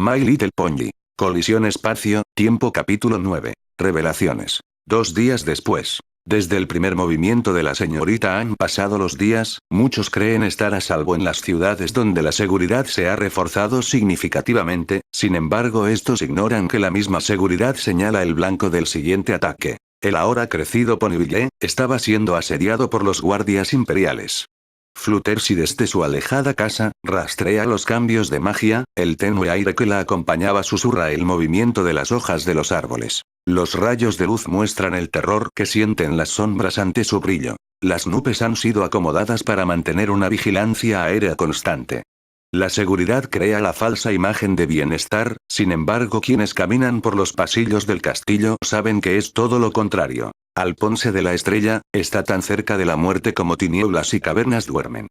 My Little Pony. Colisión espacio-tiempo capítulo 9. Revelaciones. 2 días después. Desde el primer movimiento de la señorita han pasado los días, muchos creen estar a salvo en las ciudades donde la seguridad se ha reforzado significativamente, sin embargo estos ignoran que la misma seguridad señala el blanco del siguiente ataque. El ahora crecido Ponyville estaba siendo asediado por los guardias imperiales. Fluttershy desde su alejada casa, rastrea los cambios de magia, el tenue aire que la acompañaba susurra el movimiento de las hojas de los árboles. Los rayos de luz muestran el terror que sienten las sombras ante su brillo. Las nubes han sido acomodadas para mantener una vigilancia aérea constante. La seguridad crea la falsa imagen de bienestar, sin embargo quienes caminan por los pasillos del castillo saben que es todo lo contrario. Alphonse de la Estrella, está tan cerca de la muerte como tinieblas y cavernas duermen.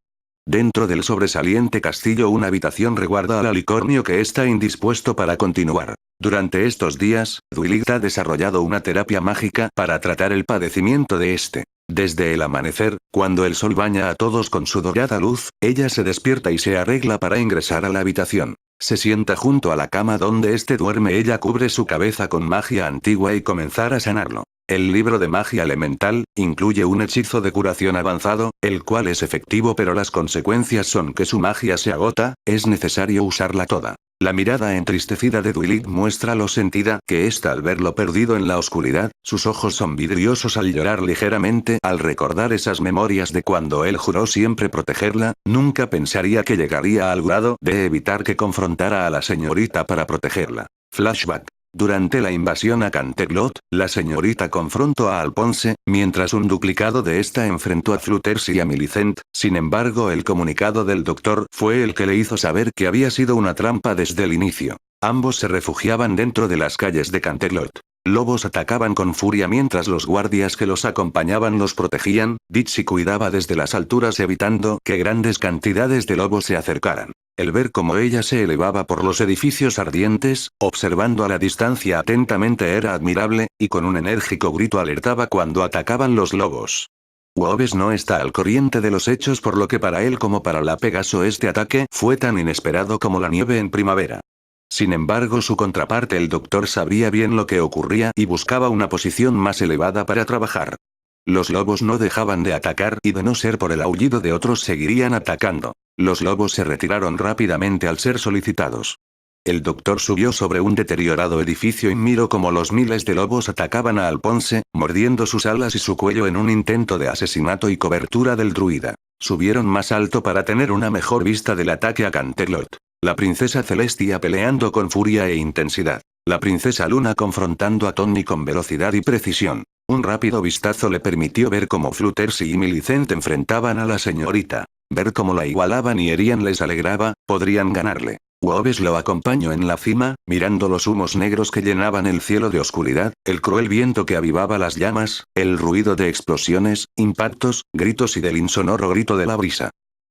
Dentro del sobresaliente castillo una habitación reguarda al alicornio que está indispuesto para continuar. Durante estos días, Dwight ha desarrollado una terapia mágica para tratar el padecimiento de este. Desde el amanecer, cuando el sol baña a todos con su dorada luz, ella se despierta y se arregla para ingresar a la habitación. Se sienta junto a la cama donde este duerme, ella cubre su cabeza con magia antigua y comenzar a sanarlo. El libro de magia elemental incluye un hechizo de curación avanzado, el cual es efectivo pero las consecuencias son que su magia se agota, es necesario usarla toda. La mirada entristecida de Dwight muestra lo sentida que está al verlo perdido en la oscuridad, sus ojos son vidriosos al llorar ligeramente al recordar esas memorias de cuando él juró siempre protegerla, nunca pensaría que llegaría al grado de evitar que confrontara a la señorita para protegerla. Flashback. Durante la invasión a Canterlot, la señorita confrontó a Alphonse, mientras un duplicado de esta enfrentó a Fluttershy y a Millicent, sin embargo el comunicado del doctor fue el que le hizo saber que había sido una trampa desde el inicio. Ambos se refugiaban dentro de las calles de Canterlot. Lobos atacaban con furia mientras los guardias que los acompañaban los protegían, Dixie cuidaba desde las alturas evitando que grandes cantidades de lobos se acercaran. El ver cómo ella se elevaba por los edificios ardientes, observando a la distancia atentamente era admirable, y con un enérgico grito alertaba cuando atacaban los lobos. Wobbes no está al corriente de los hechos por lo que para él como para la Pegaso este ataque fue tan inesperado como la nieve en primavera. Sin embargo su contraparte el doctor sabía bien lo que ocurría y buscaba una posición más elevada para trabajar. Los lobos no dejaban de atacar y de no ser por el aullido de otros seguirían atacando. Los lobos se retiraron rápidamente al ser solicitados. El doctor subió sobre un deteriorado edificio y miró cómo los miles de lobos atacaban a Alphonse, mordiendo sus alas y su cuello en un intento de asesinato y cobertura del druida. Subieron más alto para tener una mejor vista del ataque a Canterlot. La princesa Celestia peleando con furia e intensidad. La princesa Luna confrontando a Tony con velocidad y precisión. Un rápido vistazo le permitió ver cómo Fluttershy y Millicent enfrentaban a la señorita. Ver cómo la igualaban y herían les alegraba, podrían ganarle. Wobbes lo acompañó en la cima, mirando los humos negros que llenaban el cielo de oscuridad, el cruel viento que avivaba las llamas, el ruido de explosiones, impactos, gritos y del insonoro grito de la brisa.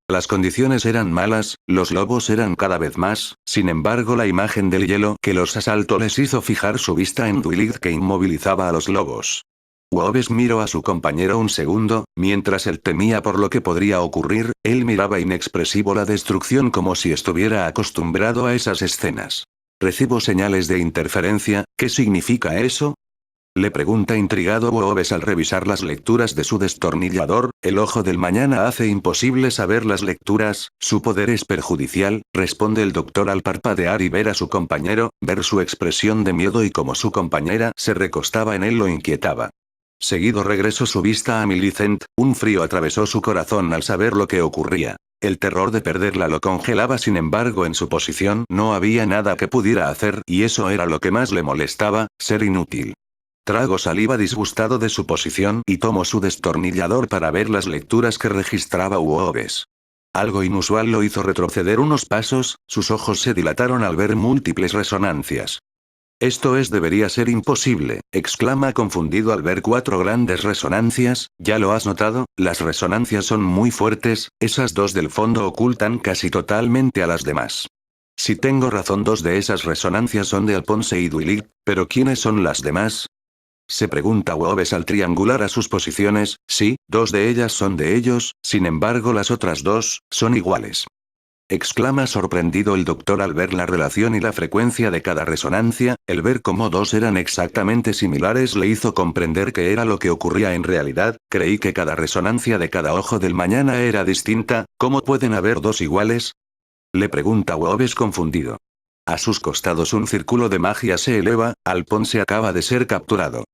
Las condiciones eran malas, los lobos eran cada vez más, sin embargo la imagen del hielo que los asaltó les hizo fijar su vista en Dwight que inmovilizaba a los lobos. Wobbes miró a su compañero un segundo, mientras él temía por lo que podría ocurrir, él miraba inexpresivo la destrucción como si estuviera acostumbrado a esas escenas. Recibo señales de interferencia, ¿qué significa eso? Le pregunta intrigado Wobbes al revisar las lecturas de su destornillador, el ojo del mañana hace imposible saber las lecturas, su poder es perjudicial, responde el doctor al parpadear y ver a su compañero, ver su expresión de miedo y como su compañera se recostaba en él lo inquietaba. Seguido regresó su vista a Millicent, un frío atravesó su corazón al saber lo que ocurría. El terror de perderla lo congelaba, sin embargo en su posición no había nada que pudiera hacer y eso era lo que más le molestaba, ser inútil. Tragó saliva disgustado de su posición y tomó su destornillador para ver las lecturas que registraba Wobbes. Algo inusual lo hizo retroceder unos pasos, sus ojos se dilataron al ver múltiples resonancias. Debería ser imposible, exclama confundido al ver 4 grandes resonancias, ¿ya lo has notado? Las resonancias son muy fuertes, esas 2 del fondo ocultan casi totalmente a las demás. Si tengo razón 2 de esas resonancias son de Alphonse y Dwight, pero ¿quiénes son las demás? Se pregunta Wobbes al triangular a sus posiciones, sí, 2 de ellas son de ellos, sin embargo las otras 2, son iguales. Exclama sorprendido el doctor al ver la relación y la frecuencia de cada resonancia. El ver cómo dos eran exactamente similares le hizo comprender qué era lo que ocurría en realidad. Creí que cada resonancia de cada ojo del mañana era distinta. ¿Cómo pueden haber dos iguales? Le pregunta Woobes confundido. A sus costados un círculo de magia se eleva. Alphonse acaba de ser capturado.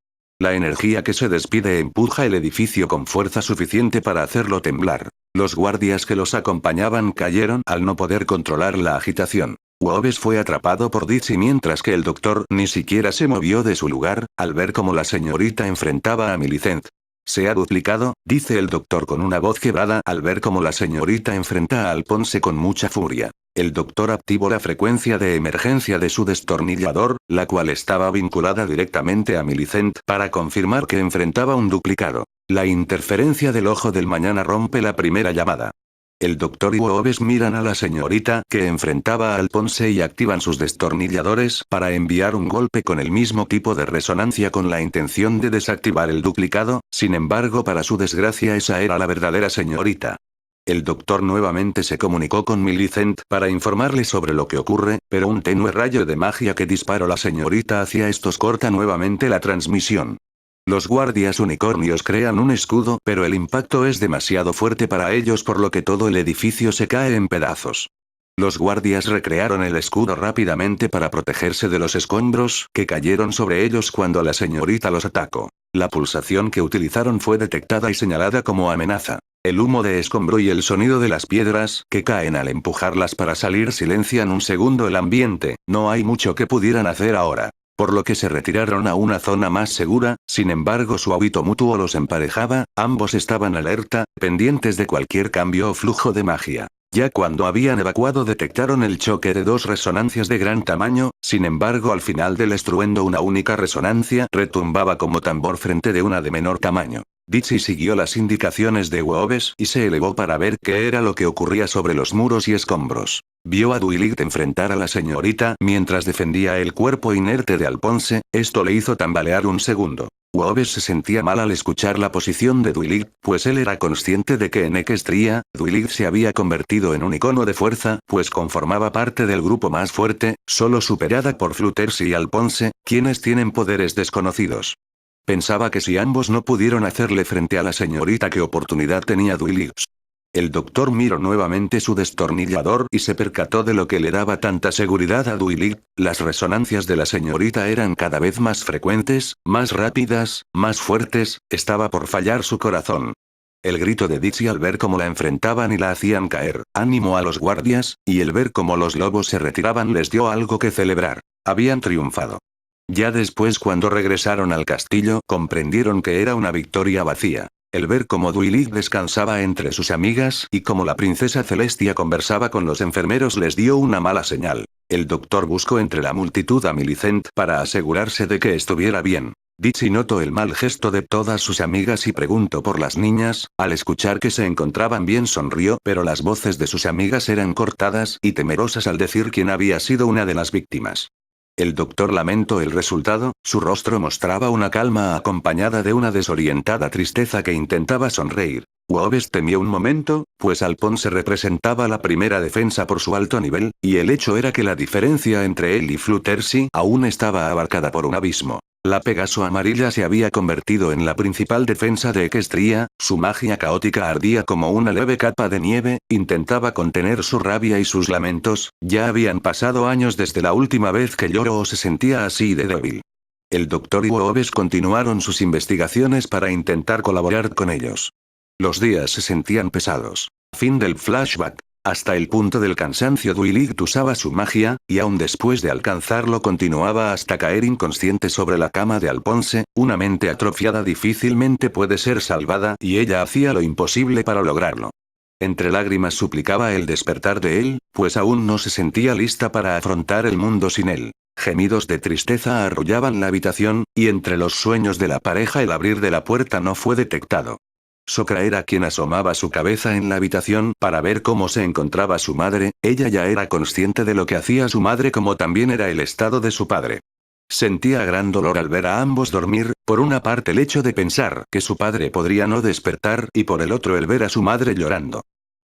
La energía que se despide empuja el edificio con fuerza suficiente para hacerlo temblar. Los guardias que los acompañaban cayeron al no poder controlar la agitación. Woobes fue atrapado por Dizzy mientras que el doctor ni siquiera se movió de su lugar, al ver cómo la señorita enfrentaba a Millicent. Se ha duplicado, dice el doctor con una voz quebrada al ver cómo la señorita enfrenta a Alphonse con mucha furia. El doctor activó la frecuencia de emergencia de su destornillador, la cual estaba vinculada directamente a Millicent para confirmar que enfrentaba un duplicado. La interferencia del ojo del mañana rompe la primera llamada. El doctor y Woobes miran a la señorita que enfrentaba a Alphonse y activan sus destornilladores para enviar un golpe con el mismo tipo de resonancia con la intención de desactivar el duplicado. Sin embargo, para su desgracia, esa era la verdadera señorita. El doctor nuevamente se comunicó con Millicent para informarle sobre lo que ocurre, pero un tenue rayo de magia que disparó la señorita hacia estos corta nuevamente la transmisión. Los guardias unicornios crean un escudo, pero el impacto es demasiado fuerte para ellos por lo que todo el edificio se cae en pedazos. Los guardias recrearon el escudo rápidamente para protegerse de los escombros que cayeron sobre ellos cuando la señorita los atacó. La pulsación que utilizaron fue detectada y señalada como amenaza. El humo de escombro y el sonido de las piedras que caen al empujarlas para salir silencian un segundo el ambiente. No hay mucho que pudieran hacer ahora. Por lo que se retiraron a una zona más segura. Sin embargo, su hábito mutuo los emparejaba. Ambos estaban alerta, pendientes de cualquier cambio o flujo de magia. Ya cuando habían evacuado detectaron el choque de dos resonancias de gran tamaño. Sin embargo, al final del estruendo una única resonancia retumbaba como tambor frente de una de menor tamaño. Dizzy siguió las indicaciones de Woobes y se elevó para ver qué era lo que ocurría sobre los muros y escombros. Vio a Dwight enfrentar a la señorita mientras defendía el cuerpo inerte de Alphonse. Esto le hizo tambalear un segundo. Woobes se sentía mal al escuchar la posición de Dwight, pues él era consciente de que en Equestria, Dwight se había convertido en un icono de fuerza, pues conformaba parte del grupo más fuerte, solo superada por Fluttershy y Alphonse, quienes tienen poderes desconocidos. Pensaba que si ambos no pudieron hacerle frente a la señorita, ¿qué oportunidad tenía Dwight? El doctor miró nuevamente su destornillador y se percató de lo que le daba tanta seguridad a Dwight. Las resonancias de la señorita eran cada vez más frecuentes, más rápidas, más fuertes. Estaba por fallar su corazón. El grito de Dizzy al ver cómo la enfrentaban y la hacían caer, animó a los guardias, y el ver cómo los lobos se retiraban les dio algo que celebrar. Habían triunfado. Ya después, cuando regresaron al castillo, comprendieron que era una victoria vacía. El ver cómo Dwight descansaba entre sus amigas y cómo la princesa Celestia conversaba con los enfermeros les dio una mala señal. El doctor buscó entre la multitud a Millicent para asegurarse de que estuviera bien. Dizzy notó el mal gesto de todas sus amigas y preguntó por las niñas. Al escuchar que se encontraban bien sonrió, pero las voces de sus amigas eran cortadas y temerosas al decir quién había sido una de las víctimas. El doctor lamentó el resultado, su rostro mostraba una calma acompañada de una desorientada tristeza que intentaba sonreír. Woobes temió un momento, pues Alphonse representaba la primera defensa por su alto nivel, y el hecho era que la diferencia entre él y Fluttershy aún estaba abarcada por un abismo. La Pegaso amarilla se había convertido en la principal defensa de Equestria, su magia caótica ardía como una leve capa de nieve, intentaba contener su rabia y sus lamentos. Ya habían pasado años desde la última vez que lloró o se sentía así de débil. El doctor y Woobes continuaron sus investigaciones para intentar colaborar con ellos. Los días se sentían pesados. Fin del flashback. Hasta el punto del cansancio Dwight usaba su magia, y aun después de alcanzarlo continuaba hasta caer inconsciente sobre la cama de Alphonse. Una mente atrofiada difícilmente puede ser salvada y ella hacía lo imposible para lograrlo. Entre lágrimas suplicaba el despertar de él, pues aún no se sentía lista para afrontar el mundo sin él. Gemidos de tristeza arrullaban la habitación, y entre los sueños de la pareja el abrir de la puerta no fue detectado. Sokra era quien asomaba su cabeza en la habitación para ver cómo se encontraba su madre. Ella ya era consciente de lo que hacía su madre como también era el estado de su padre. Sentía gran dolor al ver a ambos dormir, por una parte el hecho de pensar que su padre podría no despertar y por el otro el ver a su madre llorando.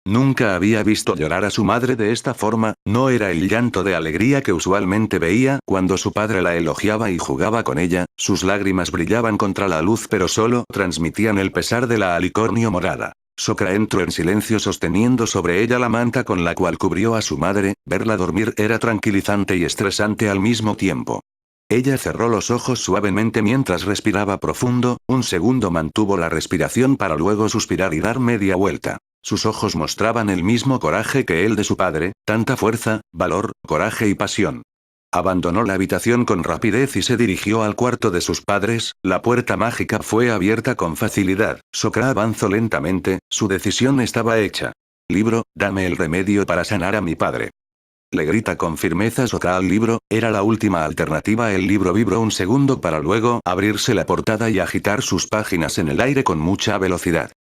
Nunca había visto llorar a su madre de esta forma, no era el llanto de alegría que usualmente veía cuando su padre la elogiaba y jugaba con ella, sus lágrimas brillaban contra la luz pero solo transmitían el pesar de la alicornio morada. Sokra entró en silencio sosteniendo sobre ella la manta con la cual cubrió a su madre, verla dormir era tranquilizante y estresante al mismo tiempo. Ella cerró los ojos suavemente mientras respiraba profundo, un segundo mantuvo la respiración para luego suspirar y dar media vuelta. Sus ojos mostraban el mismo coraje que el de su padre, tanta fuerza, valor, coraje y pasión. Abandonó la habitación con rapidez y se dirigió al cuarto de sus padres, la puerta mágica fue abierta con facilidad, Sokra avanzó lentamente, su decisión estaba hecha. Libro, dame el remedio para sanar a mi padre. Le grita con firmeza Sokra al libro, era la última alternativa. El libro vibró un segundo para luego abrirse la portada y agitar sus páginas en el aire con mucha velocidad.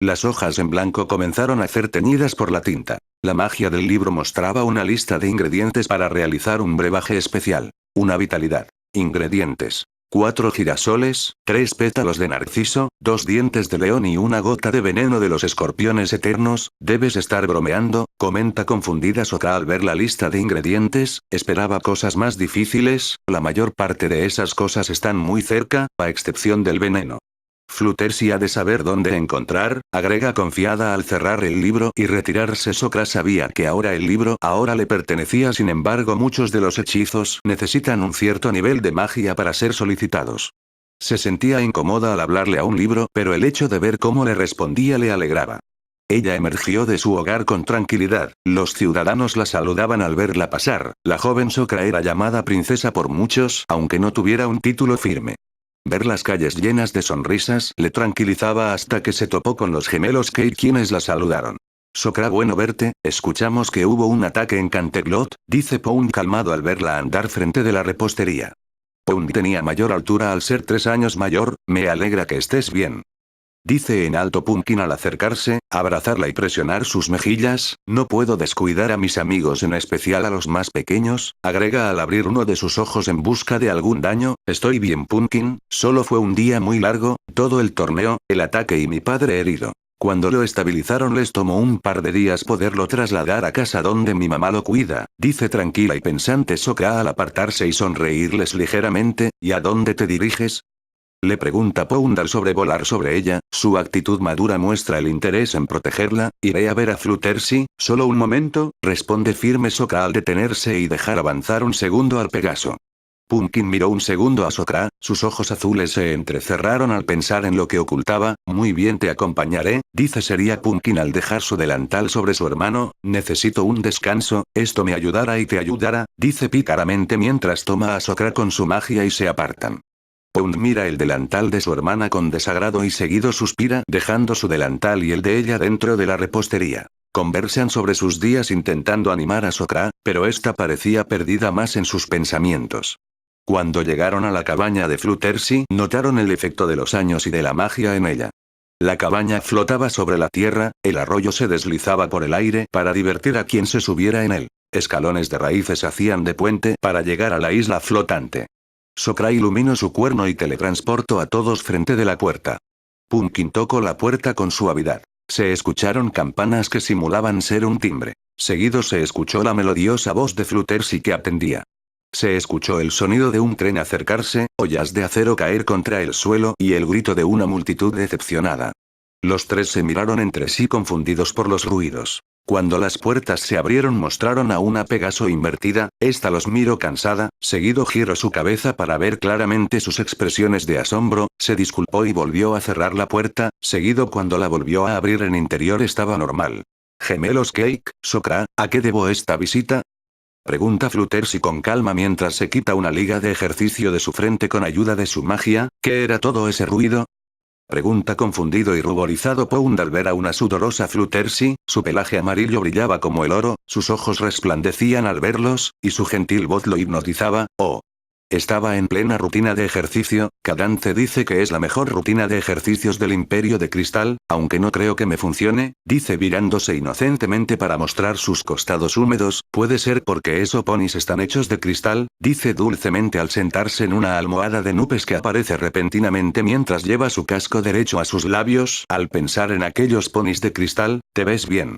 Las hojas en blanco comenzaron a ser teñidas por la tinta. La magia del libro mostraba una lista de ingredientes para realizar un brebaje especial. Una vitalidad. Ingredientes. 4 girasoles, 3 pétalos de narciso, 2 dientes de león y una gota de veneno de los escorpiones eternos. Debes estar bromeando, comenta confundida Sokra al ver la lista de ingredientes, esperaba cosas más difíciles, la mayor parte de esas cosas están muy cerca, a excepción del veneno. Fluttershy ha de saber dónde encontrar, agrega confiada al cerrar el libro y retirarse. Sokra sabía que ahora el libro ahora le pertenecía, sin embargo muchos de los hechizos necesitan un cierto nivel de magia para ser solicitados. Se sentía incómoda al hablarle a un libro, pero el hecho de ver cómo le respondía le alegraba. Ella emergió de su hogar con tranquilidad, los ciudadanos la saludaban al verla pasar, la joven Sokra era llamada princesa por muchos, aunque no tuviera un título firme. Ver las calles llenas de sonrisas le tranquilizaba hasta que se topó con los gemelos Kate quienes la saludaron. Sokra, bueno verte, escuchamos que hubo un ataque en Canterlot, dice Pound calmado al verla andar frente de la repostería. Pound tenía mayor altura al ser 3 años mayor, me alegra que estés bien. Dice en alto Pumpkin al acercarse, abrazarla y presionar sus mejillas, no puedo descuidar a mis amigos, en especial a los más pequeños, agrega al abrir uno de sus ojos en busca de algún daño, estoy bien Pumpkin, solo fue un día muy largo, todo el torneo, el ataque y mi padre herido. Cuando lo estabilizaron les tomó un par de días poderlo trasladar a casa donde mi mamá lo cuida, dice tranquila y pensante Sokra al apartarse y sonreírles ligeramente, ¿y a dónde te diriges? Le pregunta Pound al sobrevolar sobre ella, su actitud madura muestra el interés en protegerla, iré a ver a Fluttershy, solo un momento, responde firme Sokra al detenerse y dejar avanzar un segundo al Pegaso. Pumpkin miró un segundo a Sokra, sus ojos azules se entrecerraron al pensar en lo que ocultaba, muy bien te acompañaré, dice seria Pumpkin al dejar su delantal sobre su hermano, necesito un descanso, esto me ayudará y te ayudará, dice pícaramente mientras toma a Sokra con su magia y se apartan. Pound mira el delantal de su hermana con desagrado y seguido suspira dejando su delantal y el de ella dentro de la repostería. Conversan sobre sus días intentando animar a Sokra, pero esta parecía perdida más en sus pensamientos. Cuando llegaron a la cabaña de Fluttershy, notaron el efecto de los años y de la magia en ella. La cabaña flotaba sobre la tierra, el arroyo se deslizaba por el aire para divertir a quien se subiera en él. Escalones de raíces hacían de puente para llegar a la isla flotante. Sokra iluminó su cuerno y teletransportó a todos frente de la puerta. Pumpkin tocó la puerta con suavidad. Se escucharon campanas que simulaban ser un timbre. Seguido se escuchó la melodiosa voz de Fluttershy que atendía. Se escuchó el sonido de un tren acercarse, ollas de acero caer contra el suelo y el grito de una multitud decepcionada. Los tres se miraron entre sí confundidos por los ruidos. Cuando las puertas se abrieron mostraron a una Pegaso invertida, esta los miró cansada, seguido giró su cabeza para ver claramente sus expresiones de asombro, se disculpó y volvió a cerrar la puerta, seguido cuando la volvió a abrir en interior estaba normal. Gemelos Cake, Sokra, ¿a qué debo esta visita? Pregunta Fluttershy con calma mientras se quita una liga de ejercicio de su frente con ayuda de su magia, ¿qué era todo ese ruido? Pregunta confundido y ruborizado Pound al ver a una sudorosa Fluttershy, su pelaje amarillo brillaba como el oro, sus ojos resplandecían al verlos, y su gentil voz lo hipnotizaba, oh. Estaba en plena rutina de ejercicio, Cadance dice que es la mejor rutina de ejercicios del Imperio de Cristal, aunque no creo que me funcione, dice virándose inocentemente para mostrar sus costados húmedos, puede ser porque esos ponis están hechos de cristal, dice dulcemente al sentarse en una almohada de nubes que aparece repentinamente mientras lleva su casco derecho a sus labios, al pensar en aquellos ponis de cristal, te ves bien.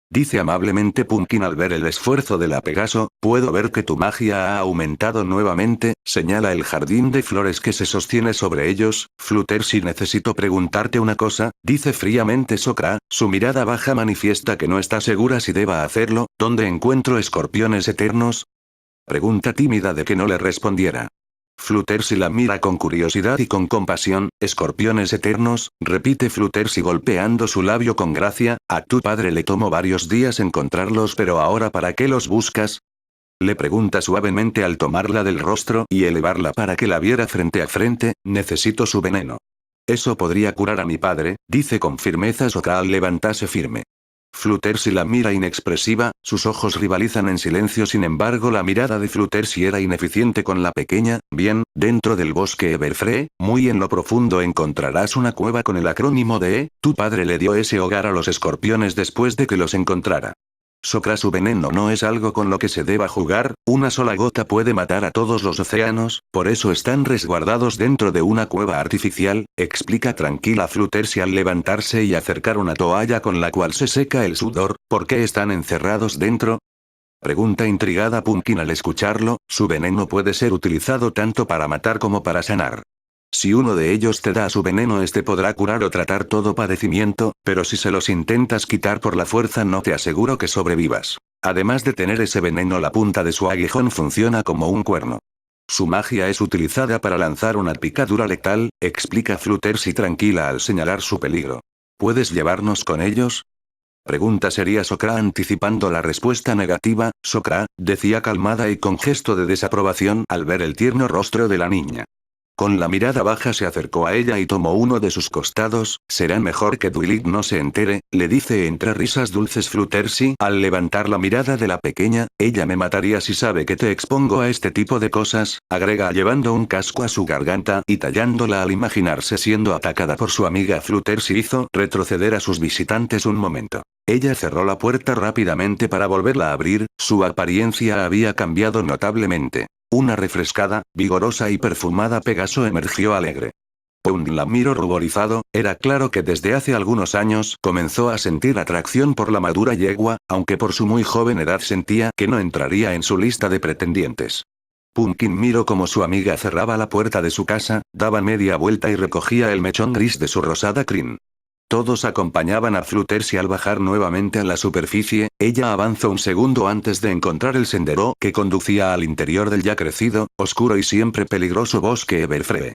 Dice amablemente Pumpkin al ver el esfuerzo de la Pegaso, puedo ver que tu magia ha aumentado nuevamente, señala el jardín de flores que se sostiene sobre ellos. Fluttershy, necesito preguntarte una cosa, dice fríamente Sokra, su mirada baja manifiesta que no está segura si deba hacerlo. ¿Dónde encuentro escorpiones eternos? Pregunta tímida de que no le respondiera. Fluttershy la mira con curiosidad y con compasión. Escorpiones eternos, repite Fluttershy golpeando su labio con gracia. A tu padre le tomó varios días encontrarlos, pero ahora ¿para qué los buscas? Le pregunta suavemente al tomarla del rostro y elevarla para que la viera frente a frente. Necesito su veneno. Eso podría curar a mi padre, dice con firmeza Sokra al levantarse firme. Fluttershy la mira inexpresiva, sus ojos rivalizan en silencio. Sin embargo, la mirada de Fluttershy era ineficiente con la pequeña. Bien, dentro del bosque Everfree, muy en lo profundo encontrarás una cueva con el acrónimo de E. Tu padre le dio ese hogar a los escorpiones después de que los encontrara. Sokra, su veneno no es algo con lo que se deba jugar, una sola gota puede matar a todos los océanos, por eso están resguardados dentro de una cueva artificial, explica tranquila Fluttershy al levantarse y acercar una toalla con la cual se seca el sudor. ¿Por qué están encerrados dentro? Pregunta intrigada Pumpkin al escucharlo. Su veneno puede ser utilizado tanto para matar como para sanar. Si uno de ellos te da su veneno, este podrá curar o tratar todo padecimiento, pero si se los intentas quitar por la fuerza no te aseguro que sobrevivas. Además de tener ese veneno, la punta de su aguijón funciona como un cuerno. Su magia es utilizada para lanzar una picadura letal, explica Fluttershy tranquila al señalar su peligro. ¿Puedes llevarnos con ellos? Pregunta sería Sokra anticipando la respuesta negativa. Sokra, decía calmada y con gesto de desaprobación al ver el tierno rostro de la niña. Con la mirada baja se acercó a ella y tomó uno de sus costados. Será mejor que Dwight no se entere, le dice entre risas dulces Fluttershy al levantar la mirada de la pequeña. Ella me mataría si sabe que te expongo a este tipo de cosas, agrega llevando un casco a su garganta y tallándola al imaginarse siendo atacada por su amiga. Fluttershy hizo retroceder a sus visitantes un momento. Ella cerró la puerta rápidamente para volverla a abrir. Su apariencia había cambiado notablemente. Una refrescada, vigorosa y perfumada Pegaso emergió alegre. Pound la miró ruborizado. Era claro que desde hace algunos años comenzó a sentir atracción por la madura yegua, aunque por su muy joven edad sentía que no entraría en su lista de pretendientes. Pumpkin miró como su amiga cerraba la puerta de su casa, daba media vuelta y recogía el mechón gris de su rosada crin. Todos acompañaban a Fluttershy al bajar nuevamente a la superficie. Ella avanzó un segundo antes de encontrar el sendero que conducía al interior del ya crecido, oscuro y siempre peligroso bosque Everfree.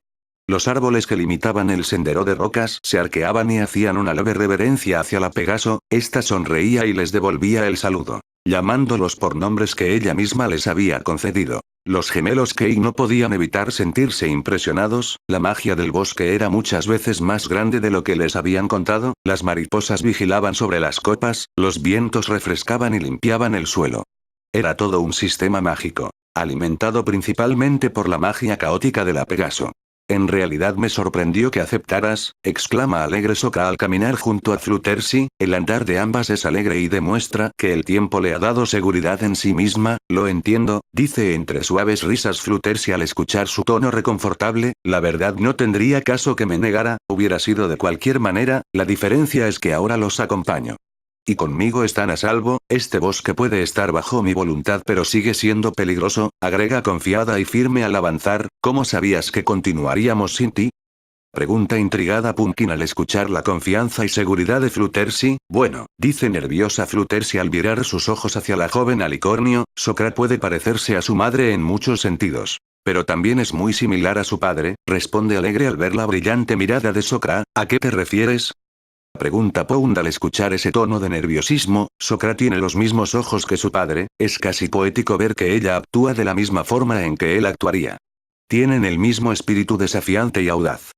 Los árboles que limitaban el sendero de rocas se arqueaban y hacían una leve reverencia hacia la Pegaso. Esta sonreía y les devolvía el saludo, llamándolos por nombres que ella misma les había concedido. Los gemelos Kei no podían evitar sentirse impresionados. La magia del bosque era muchas veces más grande de lo que les habían contado. Las mariposas vigilaban sobre las copas, los vientos refrescaban y limpiaban el suelo. Era todo un sistema mágico, alimentado principalmente por la magia caótica de la Pegaso. En realidad me sorprendió que aceptaras, exclama alegre Sokra al caminar junto a Fluttershy. El andar de ambas es alegre y demuestra que el tiempo le ha dado seguridad en sí misma. Lo entiendo, dice entre suaves risas Fluttershy al escuchar su tono reconfortable. La verdad no tendría caso que me negara, hubiera sido de cualquier manera, la diferencia es que ahora los acompaño. Y conmigo están a salvo. Este bosque puede estar bajo mi voluntad pero sigue siendo peligroso, agrega confiada y firme al avanzar. ¿Cómo sabías que continuaríamos sin ti? Pregunta intrigada Pumpkin al escuchar la confianza y seguridad de Fluttershy. Bueno, dice nerviosa Fluttershy al virar sus ojos hacia la joven alicornio. Sokra puede parecerse a su madre en muchos sentidos, pero también es muy similar a su padre, responde alegre al ver la brillante mirada de Sokra. ¿A qué te refieres? Pregunta Pound al escuchar ese tono de nerviosismo. Sokra tiene los mismos ojos que su padre, es casi poético ver que ella actúa de la misma forma en que él actuaría. Tienen el mismo espíritu desafiante y audaz.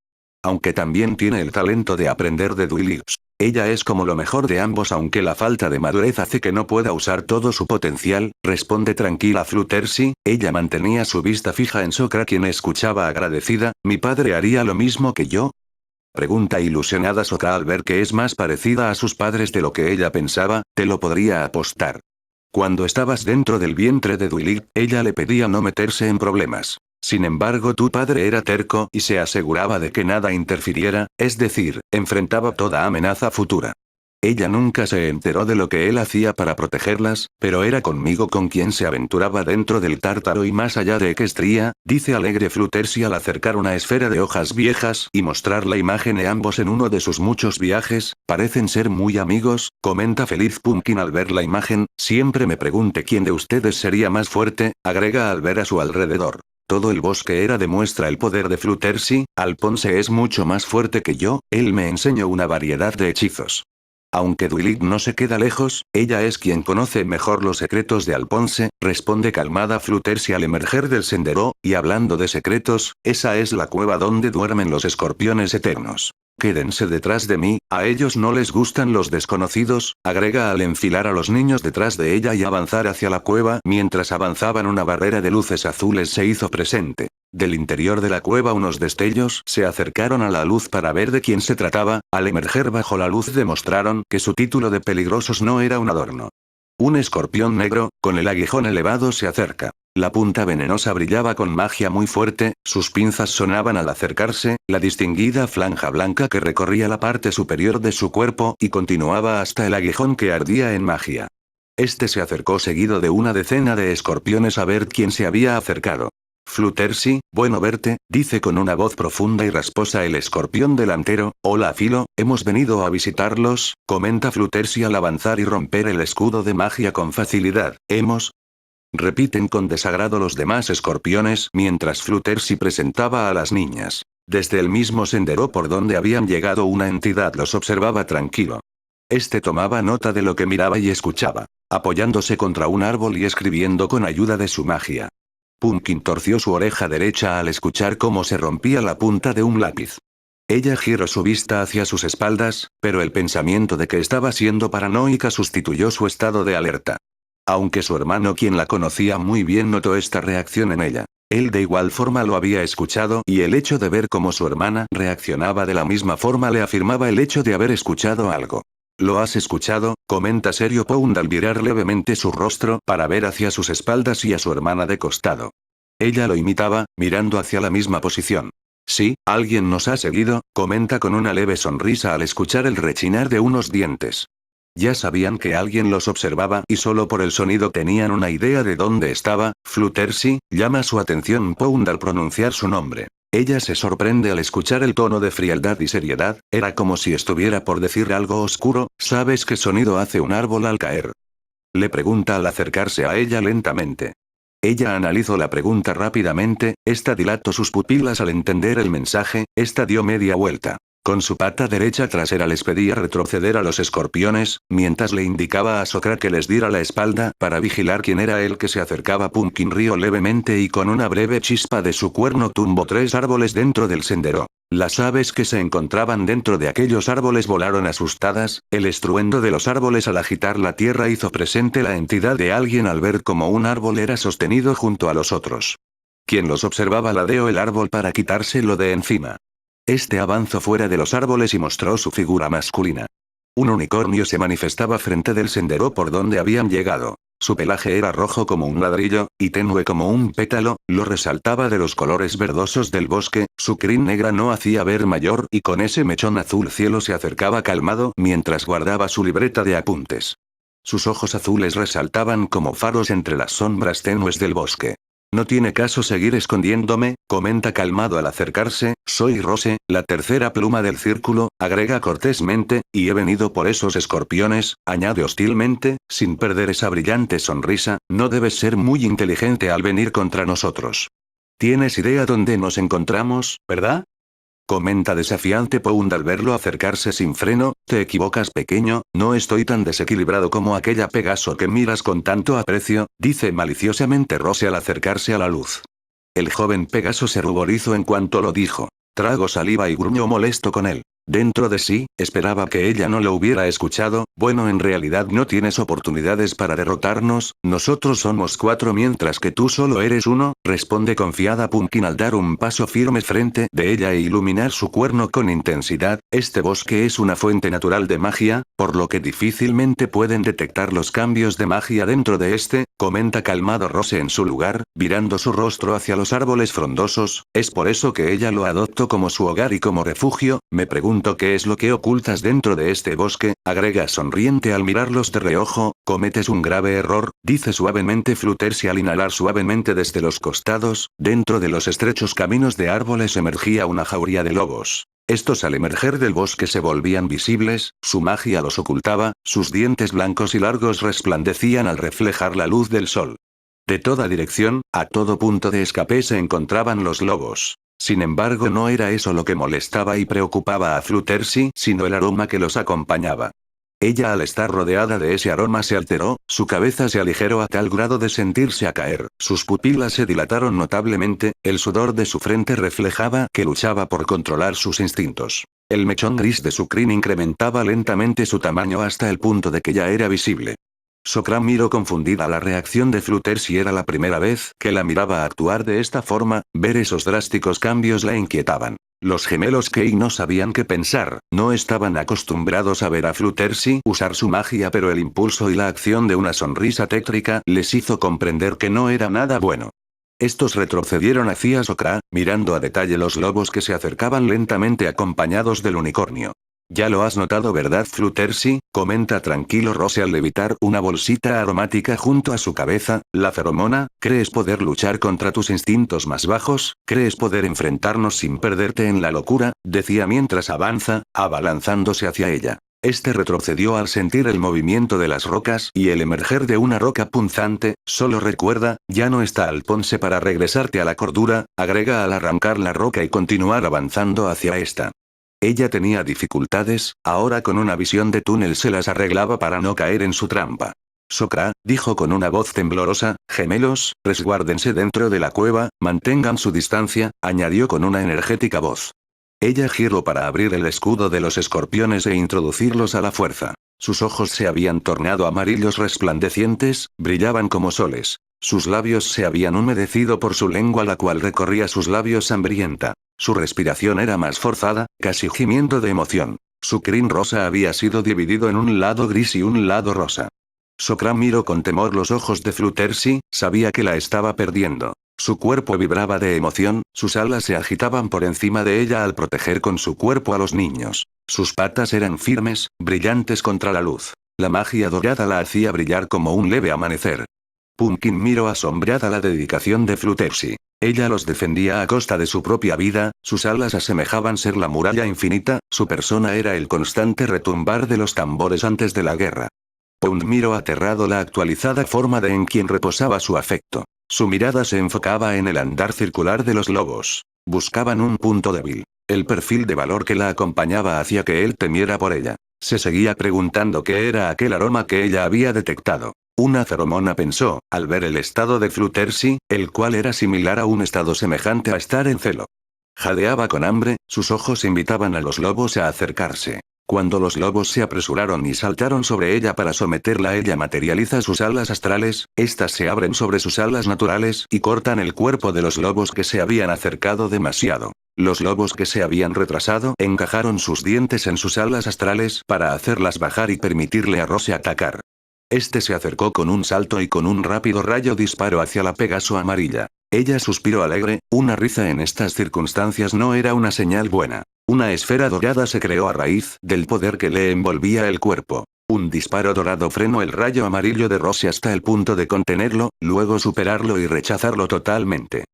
Aunque también tiene el talento de aprender de Dwight. Ella es como lo mejor de ambos, aunque la falta de madurez hace que no pueda usar todo su potencial, responde tranquila Fluttershy. Ella mantenía su vista fija en Sokra, quien escuchaba agradecida. ¿Mi padre haría lo mismo que yo? Pregunta ilusionada Sokra al ver que es más parecida a sus padres de lo que ella pensaba. Te lo podría apostar. Cuando estabas dentro del vientre de Dwight, ella le pedía no meterse en problemas. Sin embargo, tu padre era terco y se aseguraba de que nada interfiriera, es decir, enfrentaba toda amenaza futura. Ella nunca se enteró de lo que él hacía para protegerlas, pero era conmigo con quien se aventuraba dentro del tártaro y más allá de Equestria, dice alegre Fluttershy al acercar una esfera de hojas viejas y mostrar la imagen de ambos en uno de sus muchos viajes. Parecen ser muy amigos, comenta feliz Pumpkin al ver la imagen. Siempre me pregunté quién de ustedes sería más fuerte, agrega al ver a su alrededor. Todo el bosque era demuestra el poder de Fluttershy. Alphonse es mucho más fuerte que yo, él me enseñó una variedad de hechizos. Aunque Dwilit no se queda lejos, ella es quien conoce mejor los secretos de Alphonse, responde calmada Fluttershy al emerger del sendero, y hablando de secretos, esa es la cueva donde duermen los escorpiones eternos. Quédense detrás de mí, a ellos no les gustan los desconocidos, agrega al enfilar a los niños detrás de ella y avanzar hacia la cueva. Mientras avanzaban una barrera de luces azules se hizo presente. Del interior de la cueva unos destellos se acercaron a la luz para ver de quién se trataba. Al emerger bajo la luz demostraron que su título de peligrosos no era un adorno. Un escorpión negro, con el aguijón elevado se acerca. La punta venenosa brillaba con magia muy fuerte, sus pinzas sonaban al acercarse, la distinguida franja blanca que recorría la parte superior de su cuerpo y continuaba hasta el aguijón que ardía en magia. Este se acercó seguido de una decena de escorpiones a ver quién se había acercado. Fluttershy, bueno verte, dice con una voz profunda y rasposa el escorpión delantero. Hola Filo, hemos venido a visitarlos, comenta Fluttershy al avanzar y romper el escudo de magia con facilidad. Repiten con desagrado los demás escorpiones mientras Fluttershy presentaba a las niñas. Desde el mismo sendero por donde habían llegado una entidad los observaba tranquilo. Este tomaba nota de lo que miraba y escuchaba, apoyándose contra un árbol y escribiendo con ayuda de su magia. Pumpkin torció su oreja derecha al escuchar cómo se rompía la punta de un lápiz. Ella giró su vista hacia sus espaldas, pero el pensamiento de que estaba siendo paranoica sustituyó su estado de alerta. Aunque su hermano, quien la conocía muy bien, notó esta reacción en ella. Él de igual forma lo había escuchado y el hecho de ver cómo su hermana reaccionaba de la misma forma le afirmaba el hecho de haber escuchado algo. ¿Lo has escuchado?, comenta serio Pound al virar levemente su rostro para ver hacia sus espaldas y a su hermana de costado. Ella lo imitaba, mirando hacia la misma posición. Sí, alguien nos ha seguido, comenta con una leve sonrisa al escuchar el rechinar de unos dientes. Ya sabían que alguien los observaba y solo por el sonido tenían una idea de dónde estaba. Fluttershy, llama su atención Pound al pronunciar su nombre. Ella se sorprende al escuchar el tono de frialdad y seriedad, era como si estuviera por decir algo oscuro. ¿Sabes qué sonido hace un árbol al caer?, le pregunta al acercarse a ella lentamente. Ella analizó la pregunta rápidamente, esta dilató sus pupilas al entender el mensaje, esta dio media vuelta. Con su pata derecha trasera les pedía retroceder a los escorpiones, mientras le indicaba a Sokra que les diera la espalda para vigilar quién era el que se acercaba. Pumpkin rió levemente y con una breve chispa de su cuerno tumbó 3 árboles dentro del sendero. Las aves que se encontraban dentro de aquellos árboles volaron asustadas, el estruendo de los árboles al agitar la tierra hizo presente la entidad de alguien al ver cómo un árbol era sostenido junto a los otros. Quien los observaba ladeó el árbol para quitárselo de encima. Este avanzó fuera de los árboles y mostró su figura masculina. Un unicornio se manifestaba frente del sendero por donde habían llegado. Su pelaje era rojo como un ladrillo, y tenue como un pétalo, lo resaltaba de los colores verdosos del bosque. Su crin negra no hacía ver mayor y con ese mechón azul cielo se acercaba calmado mientras guardaba su libreta de apuntes. Sus ojos azules resaltaban como faros entre las sombras tenues del bosque. No tiene caso seguir escondiéndome, comenta calmado al acercarse. Soy Rose, la tercera pluma del círculo, agrega cortésmente, y he venido por esos escorpiones, añade hostilmente, sin perder esa brillante sonrisa. No debes ser muy inteligente al venir contra nosotros. ¿Tienes idea dónde nos encontramos, verdad?, comenta desafiante Pound al verlo acercarse sin freno. Te equivocas pequeño, no estoy tan desequilibrado como aquella Pegaso que miras con tanto aprecio, dice maliciosamente Rose al acercarse a la luz. El joven Pegaso se ruborizó en cuanto lo dijo. Tragó saliva y gruñó molesto con él. Dentro de sí, esperaba que ella no lo hubiera escuchado. Bueno, en realidad no tienes oportunidades para derrotarnos, nosotros somos 4 mientras que tú solo eres 1, responde confiada Pumpkin al dar un paso firme frente de ella e iluminar su cuerno con intensidad. Este bosque es una fuente natural de magia, por lo que difícilmente pueden detectar los cambios de magia dentro de este, comenta calmado Rose en su lugar, virando su rostro hacia los árboles frondosos, es por eso que ella lo adoptó como su hogar y como refugio. Me pregunto qué es lo que ocultas dentro de este bosque, agrega sonriente al mirarlos de reojo, cometes un grave error, dice suavemente Fluttershy al inhalar suavemente desde los costados, dentro de los estrechos caminos de árboles emergía una jauría de lobos. Estos al emerger del bosque se volvían visibles, su magia los ocultaba, sus dientes blancos y largos resplandecían al reflejar la luz del sol. De toda dirección, a todo punto de escape se encontraban los lobos. Sin embargo, no era eso lo que molestaba y preocupaba a Fluttershy, sino el aroma que los acompañaba. Ella al estar rodeada de ese aroma se alteró, su cabeza se aligeró a tal grado de sentirse a caer, sus pupilas se dilataron notablemente, el sudor de su frente reflejaba que luchaba por controlar sus instintos. El mechón gris de su crin incrementaba lentamente su tamaño hasta el punto de que ya era visible. Sokra miró confundida la reacción de Fluttershy, era la primera vez que la miraba actuar de esta forma, ver esos drásticos cambios la inquietaban. Los gemelos Kei no sabían qué pensar, no estaban acostumbrados a ver a Fluttershy usar su magia, pero el impulso y la acción de una sonrisa tétrica les hizo comprender que no era nada bueno. Estos retrocedieron hacia Sokra, mirando a detalle los lobos que se acercaban lentamente acompañados del unicornio. Ya lo has notado, ¿verdad, Fluttershy?, comenta tranquilo Rose al levitar una bolsita aromática junto a su cabeza. La feromona, ¿crees poder luchar contra tus instintos más bajos? ¿Crees poder enfrentarnos sin perderte en la locura?, decía mientras abalanzándose hacia ella. Este retrocedió al sentir el movimiento de las rocas y el emerger de una roca punzante. Solo recuerda, ya no está Alphonse para regresarte a la cordura, agrega al arrancar la roca y continuar avanzando hacia esta. Ella tenía dificultades, ahora con una visión de túnel se las arreglaba para no caer en su trampa. Sokra, dijo con una voz temblorosa, gemelos, resguárdense dentro de la cueva, mantengan su distancia, añadió con una energética voz. Ella giró para abrir el escudo de los escorpiones e introducirlos a la fuerza. Sus ojos se habían tornado amarillos resplandecientes, brillaban como soles. Sus labios se habían humedecido por su lengua, la cual recorría sus labios hambrienta. Su respiración era más forzada, casi gimiendo de emoción. Su crin rosa había sido dividido en un lado gris y un lado rosa. Sokra miró con temor los ojos de Fluttershy, sabía que la estaba perdiendo. Su cuerpo vibraba de emoción, sus alas se agitaban por encima de ella al proteger con su cuerpo a los niños. Sus patas eran firmes, brillantes contra la luz. La magia dorada la hacía brillar como un leve amanecer. Pumpkin miró asombrada la dedicación de Fluttershy. Ella los defendía a costa de su propia vida, sus alas asemejaban ser la muralla infinita, su persona era el constante retumbar de los tambores antes de la guerra. Pound miró aterrado la actualizada forma de en quien reposaba su afecto. Su mirada se enfocaba en el andar circular de los lobos. Buscaban un punto débil. El perfil de valor que la acompañaba hacía que él temiera por ella. Se seguía preguntando qué era aquel aroma que ella había detectado. Una feromona, pensó, al ver el estado de Fluttershy, el cual era similar a un estado semejante a estar en celo. Jadeaba con hambre, sus ojos invitaban a los lobos a acercarse. Cuando los lobos se apresuraron y saltaron sobre ella para someterla, ella materializa sus alas astrales, estas se abren sobre sus alas naturales y cortan el cuerpo de los lobos que se habían acercado demasiado. Los lobos que se habían retrasado encajaron sus dientes en sus alas astrales para hacerlas bajar y permitirle a Rose atacar. Este se acercó con un salto y con un rápido rayo disparó hacia la Pegaso amarilla. Ella suspiró alegre, una risa en estas circunstancias no era una señal buena. Una esfera dorada se creó a raíz del poder que le envolvía el cuerpo. Un disparo dorado frenó el rayo amarillo de Rose hasta el punto de contenerlo, luego superarlo y rechazarlo totalmente.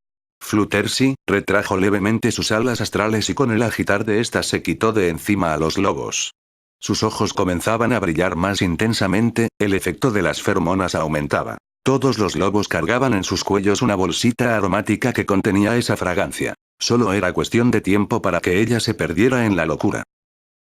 Fluttershy retrajo levemente sus alas astrales y con el agitar de estas se quitó de encima a los lobos. Sus ojos comenzaban a brillar más intensamente, el efecto de las feromonas aumentaba. Todos los lobos cargaban en sus cuellos una bolsita aromática que contenía esa fragancia. Solo era cuestión de tiempo para que ella se perdiera en la locura.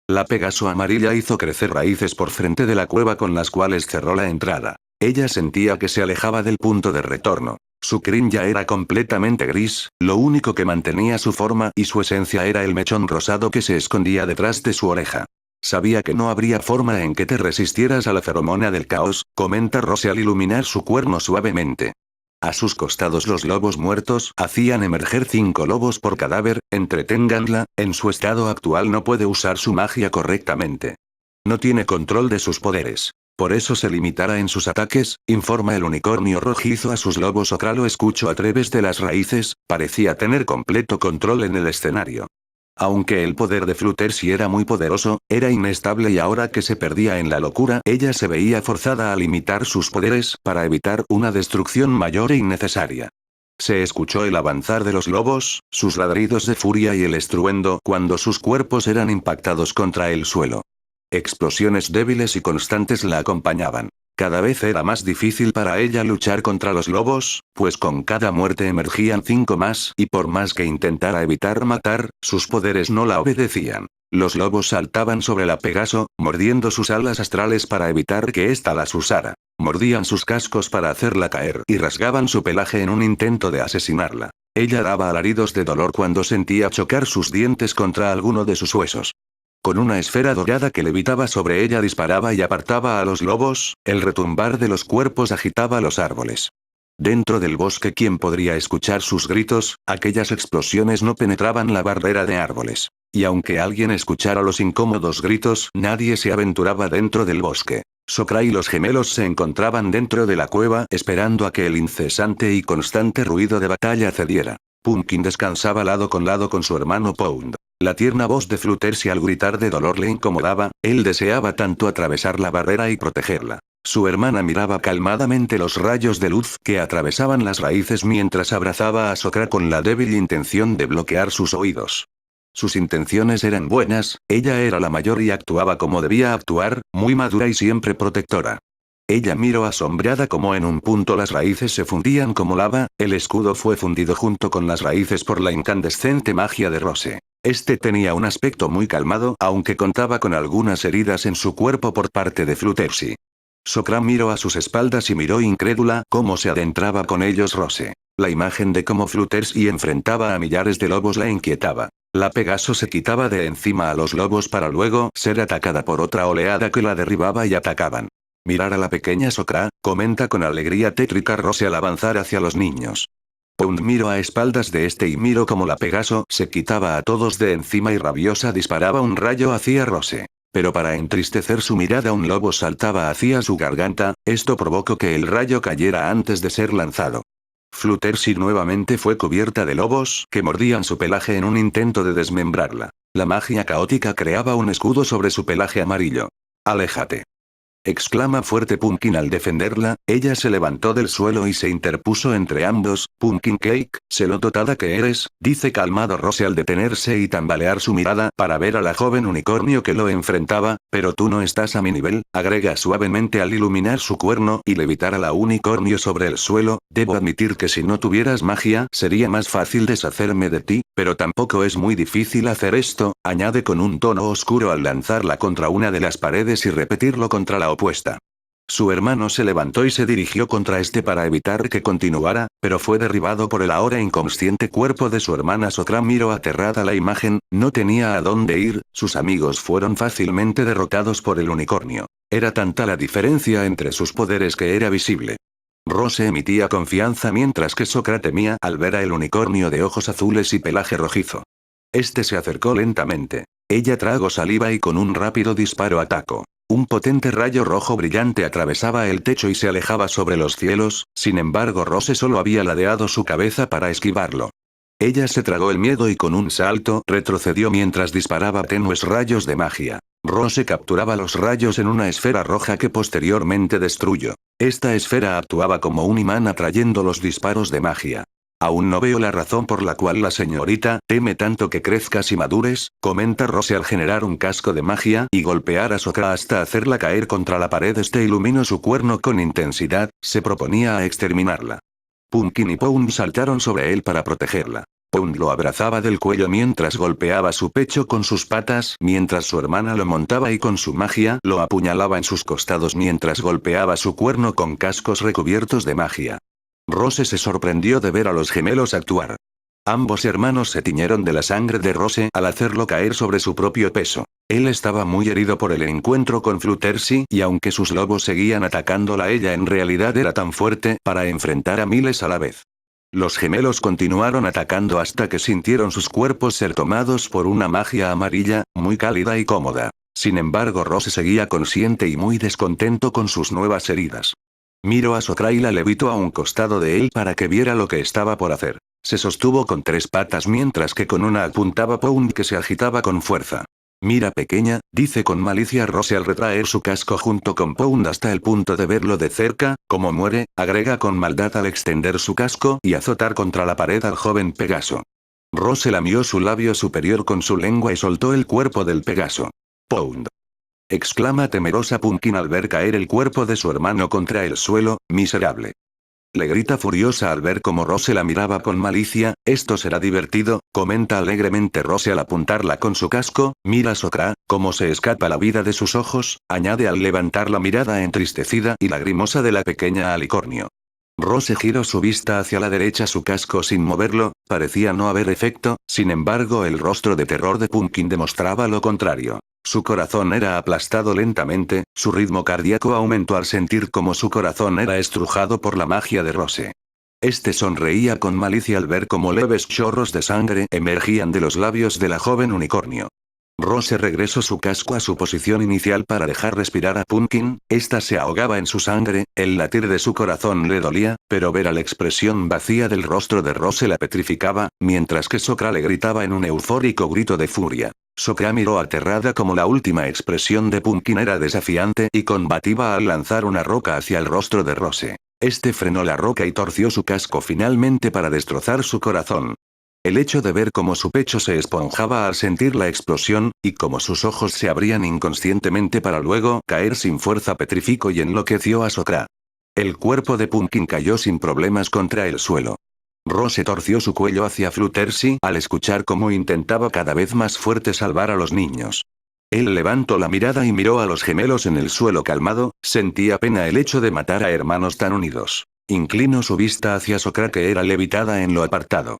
La Pegaso amarilla hizo crecer raíces por frente de la cueva con las cuales cerró la entrada. Ella sentía que se alejaba del punto de retorno. Su crin ya era completamente gris, lo único que mantenía su forma y su esencia era el mechón rosado que se escondía detrás de su oreja. Sabía que no habría forma en que te resistieras a la feromona del caos, comenta Rose al iluminar su cuerno suavemente. A sus costados los lobos muertos hacían emerger 5 lobos por cadáver, entreténganla, en su estado actual no puede usar su magia correctamente. No tiene control de sus poderes. por eso se limitara en sus ataques, informa el unicornio rojizo a sus lobos. Okra lo escuchó a través de las raíces, parecía tener completo control en el escenario. Aunque el poder de Fluttershy era muy poderoso, era inestable y ahora que se perdía en la locura, ella se veía forzada a limitar sus poderes para evitar una destrucción mayor e innecesaria. Se escuchó el avanzar de los lobos, sus ladridos de furia y el estruendo cuando sus cuerpos eran impactados contra el suelo. Explosiones débiles y constantes la acompañaban. Cada vez era más difícil para ella luchar contra los lobos, pues con cada muerte emergían 5 más y por más que intentara evitar matar, sus poderes no la obedecían. Los lobos saltaban sobre la Pegaso, mordiendo sus alas astrales para evitar que ésta las usara. Mordían sus cascos para hacerla caer y rasgaban su pelaje en un intento de asesinarla. Ella daba alaridos de dolor cuando sentía chocar sus dientes contra alguno de sus huesos. Con una esfera dorada que levitaba sobre ella disparaba y apartaba a los lobos, el retumbar de los cuerpos agitaba los árboles. Dentro del bosque, ¿quién podría escuchar sus gritos? Aquellas explosiones no penetraban la barrera de árboles. Y aunque alguien escuchara los incómodos gritos, nadie se aventuraba dentro del bosque. Sokra y los gemelos se encontraban dentro de la cueva esperando a que el incesante y constante ruido de batalla cediera. Pumpkin descansaba lado con su hermano Pound. La tierna voz de Fluttershy al gritar de dolor le incomodaba, él deseaba tanto atravesar la barrera y protegerla. Su hermana miraba calmadamente los rayos de luz que atravesaban las raíces mientras abrazaba a Sokra con la débil intención de bloquear sus oídos. Sus intenciones eran buenas, ella era la mayor y actuaba como debía actuar, muy madura y siempre protectora. Ella miró asombrada como en un punto las raíces se fundían como lava, el escudo fue fundido junto con las raíces por la incandescente magia de Rose. Este tenía un aspecto muy calmado, aunque contaba con algunas heridas en su cuerpo por parte de Fluttershy. Sokra miró a sus espaldas y miró incrédula cómo se adentraba con ellos Rose. La imagen de cómo Fluttershy enfrentaba a millares de lobos la inquietaba. La Pegaso se quitaba de encima a los lobos para luego ser atacada por otra oleada que la derribaba y atacaban. Mirar a la pequeña Sokra, comenta con alegría tétrica Rose al avanzar hacia los niños. Pound miró a espaldas de este y miró cómo la Pegaso se quitaba a todos de encima y rabiosa disparaba un rayo hacia Rose. Pero para entristecer su mirada un lobo saltaba hacia su garganta, esto provocó que el rayo cayera antes de ser lanzado. Fluttershy nuevamente fue cubierta de lobos que mordían su pelaje en un intento de desmembrarla. La magia caótica creaba un escudo sobre su pelaje amarillo. «¡Aléjate!», exclama fuerte Pumpkin al defenderla, ella se levantó del suelo y se interpuso entre ambos. «Pumpkin Cake, sé lo dotada que eres», dice calmado Rose al detenerse y tambalear su mirada para ver a la joven unicornio que lo enfrentaba, «pero tú no estás a mi nivel», agrega suavemente al iluminar su cuerno y levitar a la unicornio sobre el suelo, «debo admitir que si no tuvieras magia sería más fácil deshacerme de ti, pero tampoco es muy difícil hacer esto», añade con un tono oscuro al lanzarla contra una de las paredes y repetirlo contra la opuesta. Su hermano se levantó y se dirigió contra este para evitar que continuara, pero fue derribado por el ahora inconsciente cuerpo de su hermana Sokra miró aterrada la imagen, no tenía a dónde ir, sus amigos fueron fácilmente derrotados por el unicornio. Era tanta la diferencia entre sus poderes que era visible. Rose emitía confianza mientras que Sokra temía al ver a el unicornio de ojos azules y pelaje rojizo. Este se acercó lentamente. Ella tragó saliva y con un rápido disparo atacó. Un potente rayo rojo brillante atravesaba el techo y se alejaba sobre los cielos, sin embargo Rose solo había ladeado su cabeza para esquivarlo. Ella se tragó el miedo y con un salto retrocedió mientras disparaba tenues rayos de magia. Rose capturaba los rayos en una esfera roja que posteriormente destruyó. Esta esfera actuaba como un imán atrayendo los disparos de magia. «Aún no veo la razón por la cual la señorita teme tanto que crezcas y madures», comenta Rose al generar un casco de magia y golpear a Sokra hasta hacerla caer contra la pared. Este iluminó su cuerno con intensidad, se proponía a exterminarla. Pumpkin y Pound saltaron sobre él para protegerla. Pound lo abrazaba del cuello mientras golpeaba su pecho con sus patas mientras su hermana lo montaba y con su magia lo apuñalaba en sus costados mientras golpeaba su cuerno con cascos recubiertos de magia. Rose se sorprendió de ver a los gemelos actuar. Ambos hermanos se tiñeron de la sangre de Rose al hacerlo caer sobre su propio peso. Él estaba muy herido por el encuentro con Fluttershy y aunque sus lobos seguían atacándola ella en realidad era tan fuerte para enfrentar a miles a la vez. Los gemelos continuaron atacando hasta que sintieron sus cuerpos ser tomados por una magia amarilla, muy cálida y cómoda. sin embargo Rose seguía consciente y muy descontento con sus nuevas heridas. Miró a Sokra y la levitó a un costado de él para que viera lo que estaba por hacer. Se sostuvo con 3 patas mientras que con una apuntaba a Pound que se agitaba con fuerza. Mira pequeña, dice con malicia Rose al retraer su casco junto con Pound hasta el punto de verlo de cerca, como muere, agrega con maldad al extender su casco y azotar contra la pared al joven Pegaso. Rose lamió su labio superior con su lengua y soltó el cuerpo del Pegaso. Pound. Exclama temerosa Pumpkin al ver caer el cuerpo de su hermano contra el suelo, miserable. Le grita furiosa al ver cómo Rose la miraba con malicia, esto será divertido, comenta alegremente Rose al apuntarla con su casco, mira Sokra, cómo se escapa la vida de sus ojos, añade al levantar la mirada entristecida y lagrimosa de la pequeña alicornio. Rose giró su vista hacia la derecha, su casco sin moverlo, parecía no haber efecto, sin embargo el rostro de terror de Pumpkin demostraba lo contrario. Su corazón era aplastado lentamente, su ritmo cardíaco aumentó al sentir como su corazón era estrujado por la magia de Rose. Este sonreía con malicia al ver cómo leves chorros de sangre emergían de los labios de la joven unicornio. Rose regresó su casco a su posición inicial para dejar respirar a Pumpkin, esta se ahogaba en su sangre, el latir de su corazón le dolía, pero ver a la expresión vacía del rostro de Rose la petrificaba, mientras que Sokra le gritaba en un eufórico grito de furia. Sokra miró aterrada como la última expresión de Pumpkin era desafiante y combativa al lanzar una roca hacia el rostro de Rose. Este frenó la roca y torció su casco finalmente para destrozar su corazón. El hecho de ver cómo su pecho se esponjaba al sentir la explosión, y cómo sus ojos se abrían inconscientemente para luego caer sin fuerza petrificó y enloqueció a Sokra. El cuerpo de Pumpkin cayó sin problemas contra el suelo. Rose torció su cuello hacia Fluttershy al escuchar cómo intentaba cada vez más fuerte salvar a los niños. Él levantó la mirada y miró a los gemelos en el suelo calmado, sentía pena el hecho de matar a hermanos tan unidos. Inclinó su vista hacia Sokra que era levitada en lo apartado.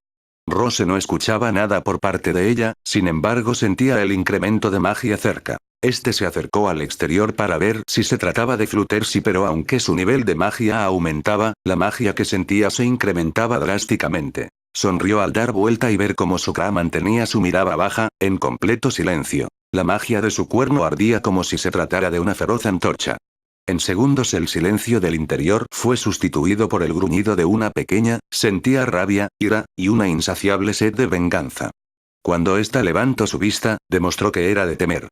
Rose no escuchaba nada por parte de ella, sin embargo sentía el incremento de magia cerca. Este se acercó al exterior para ver si se trataba de Fluttershy, pero aunque su nivel de magia aumentaba, la magia que sentía se incrementaba drásticamente. Sonrió al dar vuelta y ver cómo Sokra mantenía su mirada baja, en completo silencio. La magia de su cuerno ardía como si se tratara de una feroz antorcha. En segundos el silencio del interior fue sustituido por el gruñido de una pequeña, sentía rabia, ira, y una insaciable sed de venganza. Cuando ésta levantó su vista, demostró que era de temer.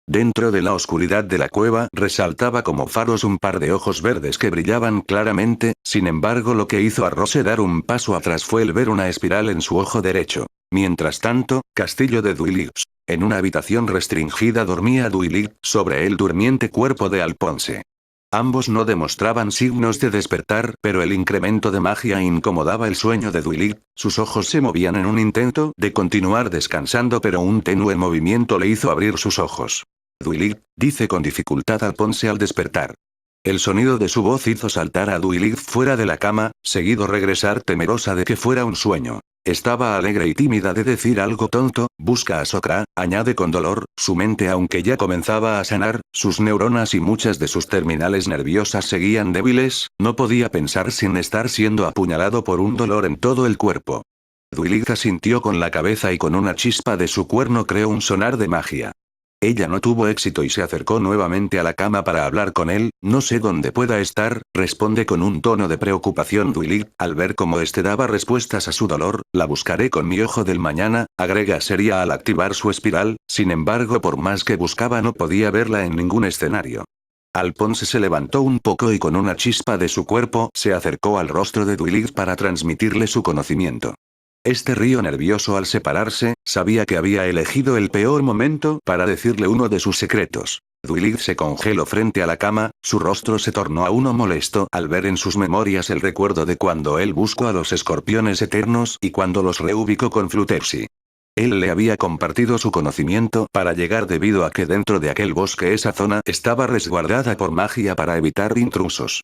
Dentro de la oscuridad de la cueva resaltaba como faros un par de ojos verdes que brillaban claramente, sin embargo lo que hizo a Rose dar un paso atrás fue el ver una espiral en su ojo derecho. Mientras tanto, castillo de Duilix. En una habitación restringida dormía Duilix, sobre el durmiente cuerpo de Alphonse. Ambos no demostraban signos de despertar, pero el incremento de magia incomodaba el sueño de Duilix, sus ojos se movían en un intento de continuar descansando pero un tenue movimiento le hizo abrir sus ojos. Duilix, dice con dificultad Alphonse al despertar. El sonido de su voz hizo saltar a Duilix fuera de la cama, seguido regresar temerosa de que fuera un sueño. Estaba alegre y tímida de decir algo tonto, busca a Sokra, añade con dolor, su mente aunque ya comenzaba a sanar, sus neuronas y muchas de sus terminales nerviosas seguían débiles, no podía pensar sin estar siendo apuñalado por un dolor en todo el cuerpo. Duilix asintió con la cabeza y con una chispa de su cuerno creó un sonar de magia. Ella no tuvo éxito y se acercó nuevamente a la cama para hablar con él, no sé dónde pueda estar, responde con un tono de preocupación Duilix, al ver cómo este daba respuestas a su dolor, la buscaré con mi ojo del mañana, agrega seria al activar su espiral, sin embargo por más que buscaba no podía verla en ningún escenario. Alphonse se levantó un poco y con una chispa de su cuerpo se acercó al rostro de Duilix para transmitirle su conocimiento. Este río nervioso al separarse, sabía que había elegido el peor momento para decirle uno de sus secretos. Duilix se congeló frente a la cama, su rostro se tornó a uno molesto al ver en sus memorias el recuerdo de cuando él buscó a los escorpiones eternos y cuando los reubicó con Fluttershy. Él le había compartido su conocimiento para llegar debido a que dentro de aquel bosque esa zona estaba resguardada por magia para evitar intrusos.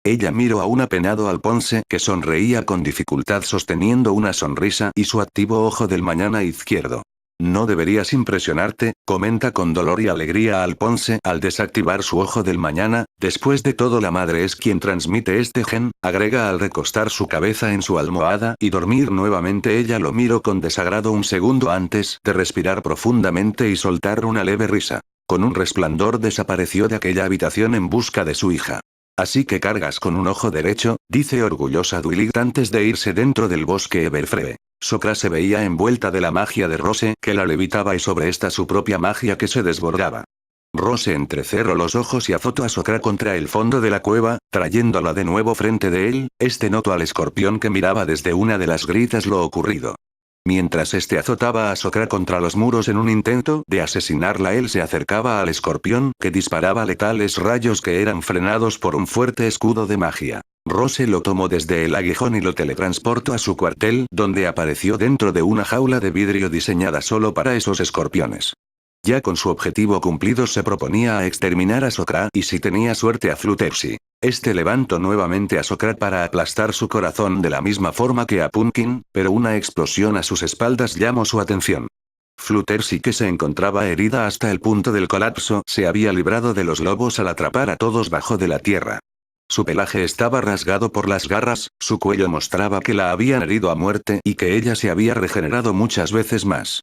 Ella miró a un apenado Alphonse que sonreía con dificultad sosteniendo una sonrisa y su activo ojo del mañana izquierdo. No deberías impresionarte, comenta con dolor y alegría a Alphonse al desactivar su ojo del mañana, después de todo la madre es quien transmite este gen, agrega al recostar su cabeza en su almohada y dormir nuevamente. Ella lo miró con desagrado un segundo antes de respirar profundamente y soltar una leve risa. con un resplandor desapareció de aquella habitación en busca de su hija. Así que cargas con un ojo derecho, dice orgullosa Dwight antes de irse dentro del bosque Everfree. Sokra se veía envuelta de la magia de Rose que la levitaba y sobre esta su propia magia que se desbordaba. Rose entrecerró los ojos y azotó a Sokra contra el fondo de la cueva, trayéndola de nuevo frente de él. Notó al escorpión que miraba desde una de las grietas lo ocurrido. Mientras azotaba a Sokra contra los muros en un intento de asesinarla, él se acercaba al escorpión que disparaba letales rayos que eran frenados por un fuerte escudo de magia. Rose lo tomó desde el aguijón y lo teletransportó a su cuartel, donde apareció dentro de una jaula de vidrio diseñada solo para esos escorpiones. Ya con su objetivo cumplido se proponía a exterminar a Sokra y si tenía suerte a Fluttershy. Levantó nuevamente a Sokra para aplastar su corazón de la misma forma que a Pumpkin, pero una explosión a sus espaldas llamó su atención. Fluttershy, que se encontraba herida hasta el punto del colapso, se había librado de los lobos al atrapar a todos bajo de la tierra. Su pelaje estaba rasgado por las garras, su cuello mostraba que la habían herido a muerte y que ella se había regenerado muchas veces más.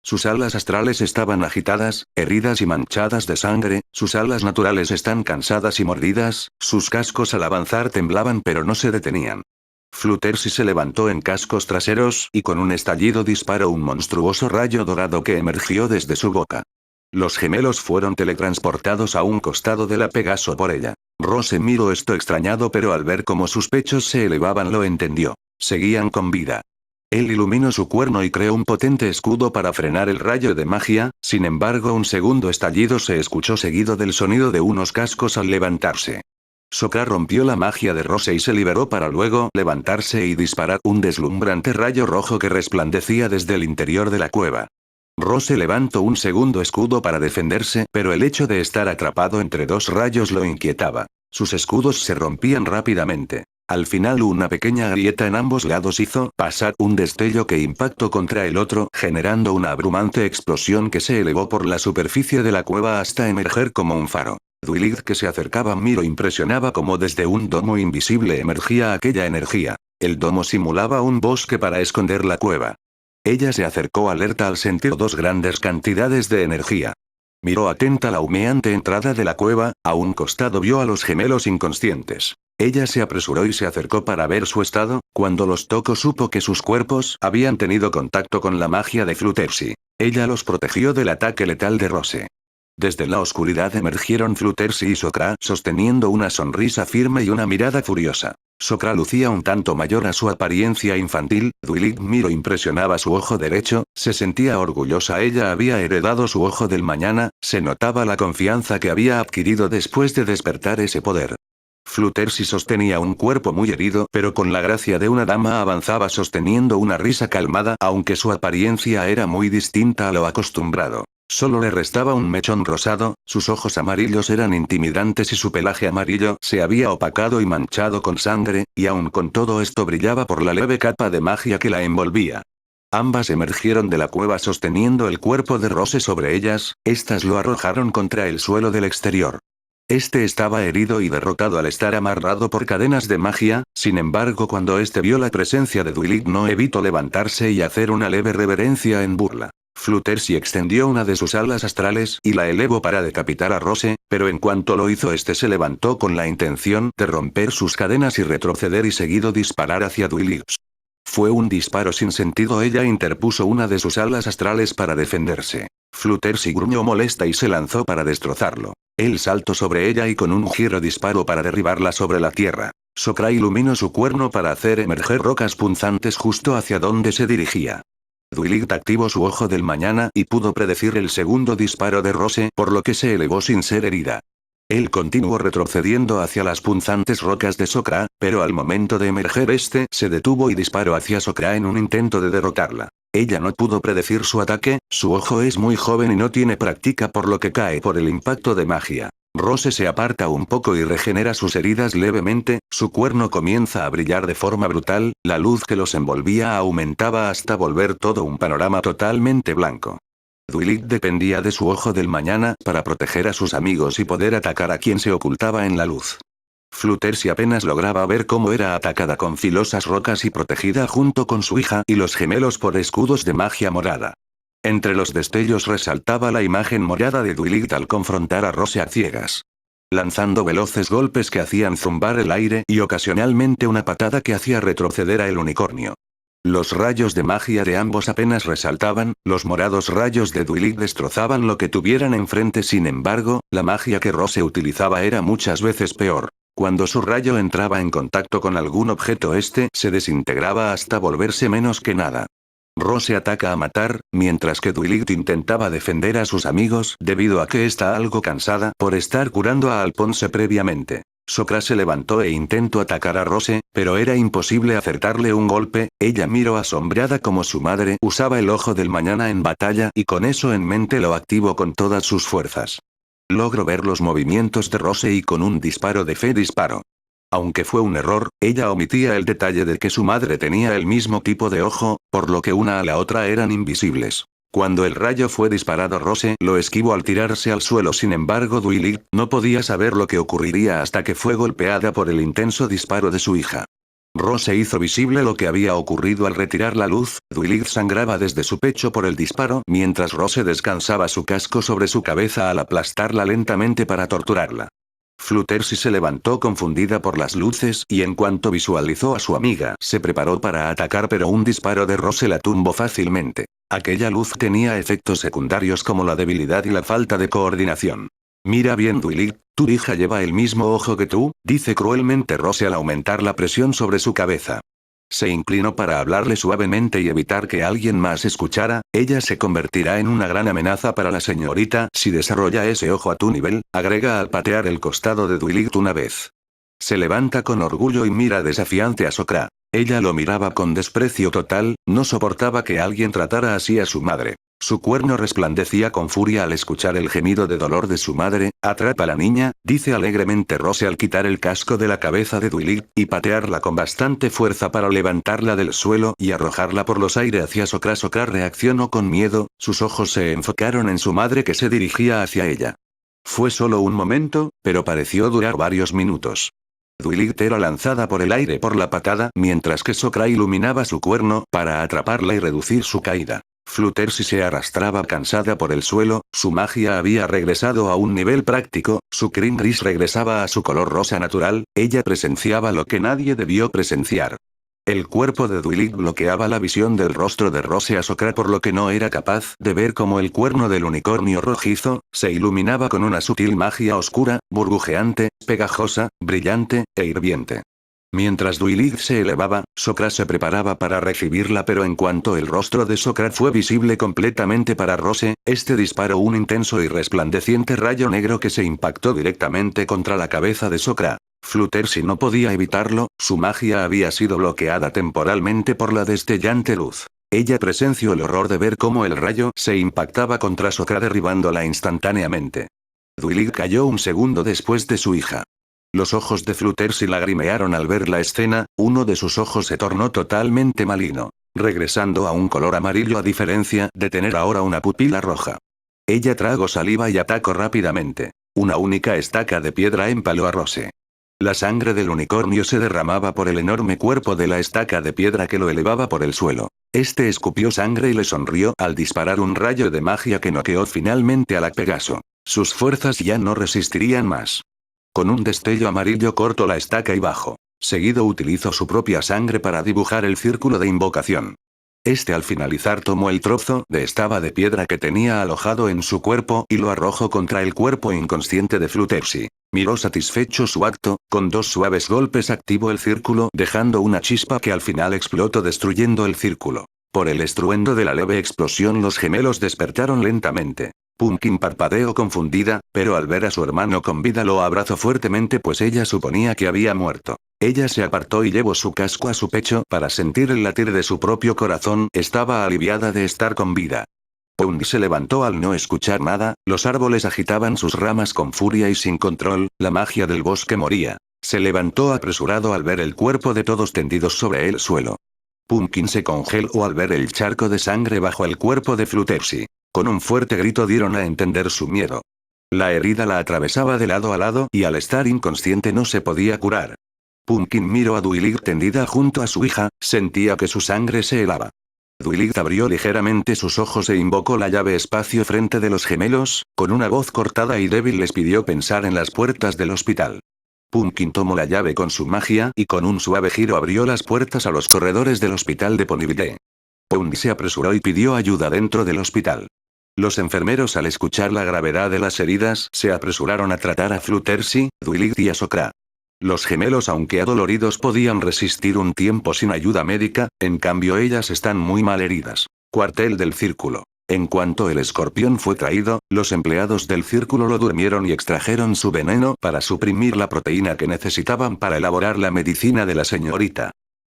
Sus alas astrales estaban agitadas, heridas y manchadas de sangre, sus alas naturales están cansadas y mordidas, sus cascos al avanzar temblaban pero no se detenían. Fluttershy se levantó en cascos traseros y con un estallido disparó un monstruoso rayo dorado que emergió desde su boca. Los gemelos fueron teletransportados a un costado de la Pegaso por ella. Rose miró esto extrañado, pero al ver cómo sus pechos se elevaban lo entendió. Seguían con vida. Él iluminó su cuerno y creó un potente escudo para frenar el rayo de magia, sin embargo un segundo estallido se escuchó seguido del sonido de unos cascos al levantarse. Sokra rompió la magia de Rose y se liberó para luego levantarse y disparar un deslumbrante rayo rojo que resplandecía desde el interior de la cueva. Rose levantó un segundo escudo para defenderse, pero el hecho de estar atrapado entre dos rayos lo inquietaba. Sus escudos se rompían rápidamente. Al final una pequeña grieta en ambos lados hizo pasar un destello que impactó contra el otro, generando una abrumante explosión que se elevó por la superficie de la cueva hasta emerger como un faro. Dwight, que se acercaba, miró impresionaba como desde un domo invisible emergía aquella energía. El domo simulaba un bosque para esconder la cueva. Ella se acercó alerta al sentir dos grandes cantidades de energía. Miró atenta la humeante entrada de la cueva, a un costado vio a los gemelos inconscientes. Ella se apresuró y se acercó para ver su estado, cuando los tocó supo que sus cuerpos habían tenido contacto con la magia de Fluttershy. Ella los protegió del ataque letal de Rose. Desde la oscuridad emergieron Fluttershy y Sokra sosteniendo una sonrisa firme y una mirada furiosa. Sokra lucía un tanto mayor a su apariencia infantil, Dwight miró impresionaba su ojo derecho, se sentía orgullosa, ella había heredado su ojo del mañana, se notaba la confianza que había adquirido después de despertar ese poder. Fluttershy sostenía un cuerpo muy herido, pero con la gracia de una dama avanzaba sosteniendo una risa calmada, aunque su apariencia era muy distinta a lo acostumbrado. Solo le restaba un mechón rosado, sus ojos amarillos eran intimidantes y su pelaje amarillo se había opacado y manchado con sangre, y aun con todo esto brillaba por la leve capa de magia que la envolvía. Ambas emergieron de la cueva sosteniendo el cuerpo de Rose sobre ellas, estas lo arrojaron contra el suelo del exterior. Estaba herido y derrotado al estar amarrado por cadenas de magia, sin embargo cuando vio la presencia de Dwight no evitó levantarse y hacer una leve reverencia en burla. Fluttershy extendió una de sus alas astrales y la elevó para decapitar a Rose, pero en cuanto lo hizo se levantó con la intención de romper sus cadenas y retroceder y seguido disparar hacia Dwight. Fue un disparo sin sentido, ella interpuso una de sus alas astrales para defenderse. Fluttershy gruñó molesta y se lanzó para destrozarlo. Él saltó sobre ella y con un giro disparó para derribarla sobre la tierra. Sokra iluminó su cuerno para hacer emerger rocas punzantes justo hacia donde se dirigía. Dwight activó su ojo del mañana y pudo predecir el segundo disparo de Rose, por lo que se elevó sin ser herida. Él continuó retrocediendo hacia las punzantes rocas de Sokra, pero al momento de emerger se detuvo y disparó hacia Sokra en un intento de derrotarla. Ella no pudo predecir su ataque, su ojo es muy joven y no tiene práctica por lo que cae por el impacto de magia. Rose se aparta un poco y regenera sus heridas levemente, su cuerno comienza a brillar de forma brutal, la luz que los envolvía aumentaba hasta volver todo un panorama totalmente blanco. Dwight dependía de su ojo del mañana para proteger a sus amigos y poder atacar a quien se ocultaba en la luz. Fluttershy apenas lograba ver cómo era atacada con filosas rocas y protegida junto con su hija y los gemelos por escudos de magia morada. Entre los destellos resaltaba la imagen morada de Dwight al confrontar a Rose a ciegas. Lanzando veloces golpes que hacían zumbar el aire y ocasionalmente una patada que hacía retroceder a el unicornio. Los rayos de magia de ambos apenas resaltaban, los morados rayos de Dwight destrozaban lo que tuvieran enfrente. Sin embargo, la magia que Rose utilizaba era muchas veces peor. Cuando su rayo entraba en contacto con algún objeto, este se desintegraba hasta volverse menos que nada. Rose ataca a matar, mientras que Dwight intentaba defender a sus amigos debido a que está algo cansada por estar curando a Alphonse previamente. Sokra se levantó e intentó atacar a Rose, pero era imposible acertarle un golpe. Ella miró asombrada como su madre usaba el ojo del mañana en batalla y con eso en mente lo activó con todas sus fuerzas. Logró ver los movimientos de Rose y con un disparo de fe disparó. Aunque fue un error, ella omitía el detalle de que su madre tenía el mismo tipo de ojo, por lo que una a la otra eran invisibles. Cuando el rayo fue disparado, Rose lo esquivó al tirarse al suelo. Sin embargo, Dwight no podía saber lo que ocurriría hasta que fue golpeada por el intenso disparo de su hija. Rose hizo visible lo que había ocurrido al retirar la luz. Dwight sangraba desde su pecho por el disparo, mientras Rose descansaba su casco sobre su cabeza al aplastarla lentamente para torturarla. Fluttershy se levantó confundida por las luces y en cuanto visualizó a su amiga, se preparó para atacar, pero un disparo de Rose la tumbó fácilmente. Aquella luz tenía efectos secundarios como la debilidad y la falta de coordinación. Mira bien, Dwight, tu hija lleva el mismo ojo que tú, dice cruelmente Rose al aumentar la presión sobre su cabeza. Se inclinó para hablarle suavemente y evitar que alguien más escuchara. Ella se convertirá en una gran amenaza para la señorita si desarrolla ese ojo a tu nivel, agrega al patear el costado de Dwight una vez. Se levanta con orgullo y mira desafiante a Sokra. Ella lo miraba con desprecio total, no soportaba que alguien tratara así a su madre. Su cuerno resplandecía con furia al escuchar el gemido de dolor de su madre. Atrapa a la niña, dice alegremente Rose al quitar el casco de la cabeza de Dwight y patearla con bastante fuerza para levantarla del suelo y arrojarla por los aires hacia Sokra. Sokra reaccionó con miedo, sus ojos se enfocaron en su madre que se dirigía hacia ella. Fue solo un momento, pero pareció durar varios minutos. Dwight era lanzada por el aire por la patada, mientras que Sokra iluminaba su cuerno para atraparla y reducir su caída. Fluttershy se arrastraba cansada por el suelo, su magia había regresado a un nivel práctico, su crin gris regresaba a su color rosa natural, ella presenciaba lo que nadie debió presenciar. El cuerpo de Dwight bloqueaba la visión del rostro de Rose a Sokra, por lo que no era capaz de ver cómo el cuerno del unicornio rojizo se iluminaba con una sutil magia oscura, burbujeante, pegajosa, brillante e hirviente. Mientras Dwight se elevaba, Sokra se preparaba para recibirla, pero en cuanto el rostro de Sokra fue visible completamente para Rose, este disparó un intenso y resplandeciente rayo negro que se impactó directamente contra la cabeza de Sokra. Fluttershy no podía evitarlo, su magia había sido bloqueada temporalmente por la destellante luz. Ella presenció el horror de ver cómo el rayo se impactaba contra Sokra derribándola instantáneamente. Dwight cayó un segundo después de su hija. Los ojos de Fluttershy lagrimearon al ver la escena, uno de sus ojos se tornó totalmente maligno, regresando a un color amarillo a diferencia de tener ahora una pupila roja. Ella tragó saliva y atacó rápidamente. Una única estaca de piedra empaló a Rose. La sangre del unicornio se derramaba por el enorme cuerpo de la estaca de piedra que lo elevaba por el suelo. Este escupió sangre y le sonrió al disparar un rayo de magia que noqueó finalmente a la Pegaso. Sus fuerzas ya no resistirían más. Con un destello amarillo cortó la estaca y bajó. Seguido utilizó su propia sangre para dibujar el círculo de invocación. Este al finalizar tomó el trozo de estaba de piedra que tenía alojado en su cuerpo y lo arrojó contra el cuerpo inconsciente de Fluttershy. Miró satisfecho su acto, con dos suaves golpes activó el círculo dejando una chispa que al final explotó destruyendo el círculo. Por el estruendo de la leve explosión los gemelos despertaron lentamente. Pumpkin parpadeó confundida, pero al ver a su hermano con vida lo abrazó fuertemente pues ella suponía que había muerto. Ella se apartó y llevó su casco a su pecho para sentir el latir de su propio corazón, estaba aliviada de estar con vida. Pumpkin se levantó al no escuchar nada, los árboles agitaban sus ramas con furia y sin control, la magia del bosque moría. Se levantó apresurado al ver el cuerpo de todos tendidos sobre el suelo. Pumpkin se congeló al ver el charco de sangre bajo el cuerpo de Fluttershy. Con un fuerte grito dieron a entender su miedo. La herida la atravesaba de lado a lado y al estar inconsciente no se podía curar. Pumpkin miró a Dwight tendida junto a su hija, sentía que su sangre se helaba. Dwight abrió ligeramente sus ojos e invocó la llave espacio frente de los gemelos, con una voz cortada y débil les pidió pensar en las puertas del hospital. Pumpkin tomó la llave con su magia y con un suave giro abrió las puertas a los corredores del hospital de Ponyville. Pound se apresuró y pidió ayuda dentro del hospital. Los enfermeros al escuchar la gravedad de las heridas se apresuraron a tratar a Fluttershy, Dwight y a Socra. Los gemelos aunque adoloridos podían resistir un tiempo sin ayuda médica, en cambio ellas están muy mal heridas. Cuartel del Círculo. En cuanto el escorpión fue traído, los empleados del Círculo lo durmieron y extrajeron su veneno para suprimir la proteína que necesitaban para elaborar la medicina de la señorita.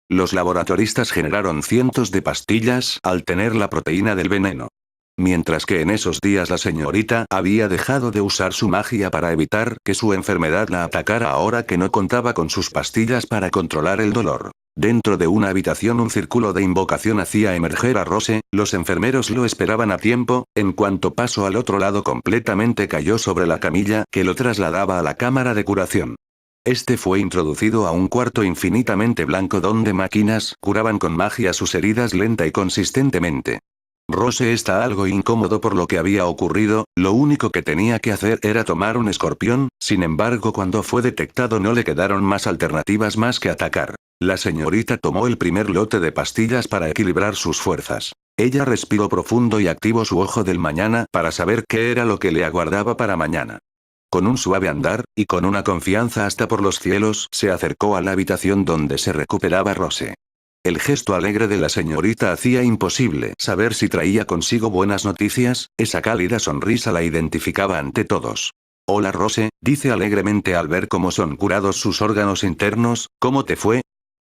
Los laboratoristas generaron cientos de pastillas al tener la proteína del veneno. Mientras que en esos días la señorita había dejado de usar su magia para evitar que su enfermedad la atacara ahora que no contaba con sus pastillas para controlar el dolor. Dentro de una habitación un círculo de invocación hacía emerger a Rose, los enfermeros lo esperaban a tiempo, en cuanto pasó al otro lado completamente cayó sobre la camilla que lo trasladaba a la cámara de curación. Este fue introducido a un cuarto infinitamente blanco donde máquinas curaban con magia sus heridas lenta y consistentemente. Rose está algo incómodo por lo que había ocurrido, lo único que tenía que hacer era tomar un escorpión, sin embargo cuando fue detectado no le quedaron más alternativas más que atacar. La señorita tomó el primer lote de pastillas para equilibrar sus fuerzas. Ella respiró profundo y activó su ojo del mañana para saber qué era lo que le aguardaba para mañana. Con un suave andar, y con una confianza hasta por los cielos, se acercó a la habitación donde se recuperaba Rose. El gesto alegre de la señorita hacía imposible saber si traía consigo buenas noticias, esa cálida sonrisa la identificaba ante todos. Hola Rose, dice alegremente al ver cómo son curados sus órganos internos, ¿cómo te fue?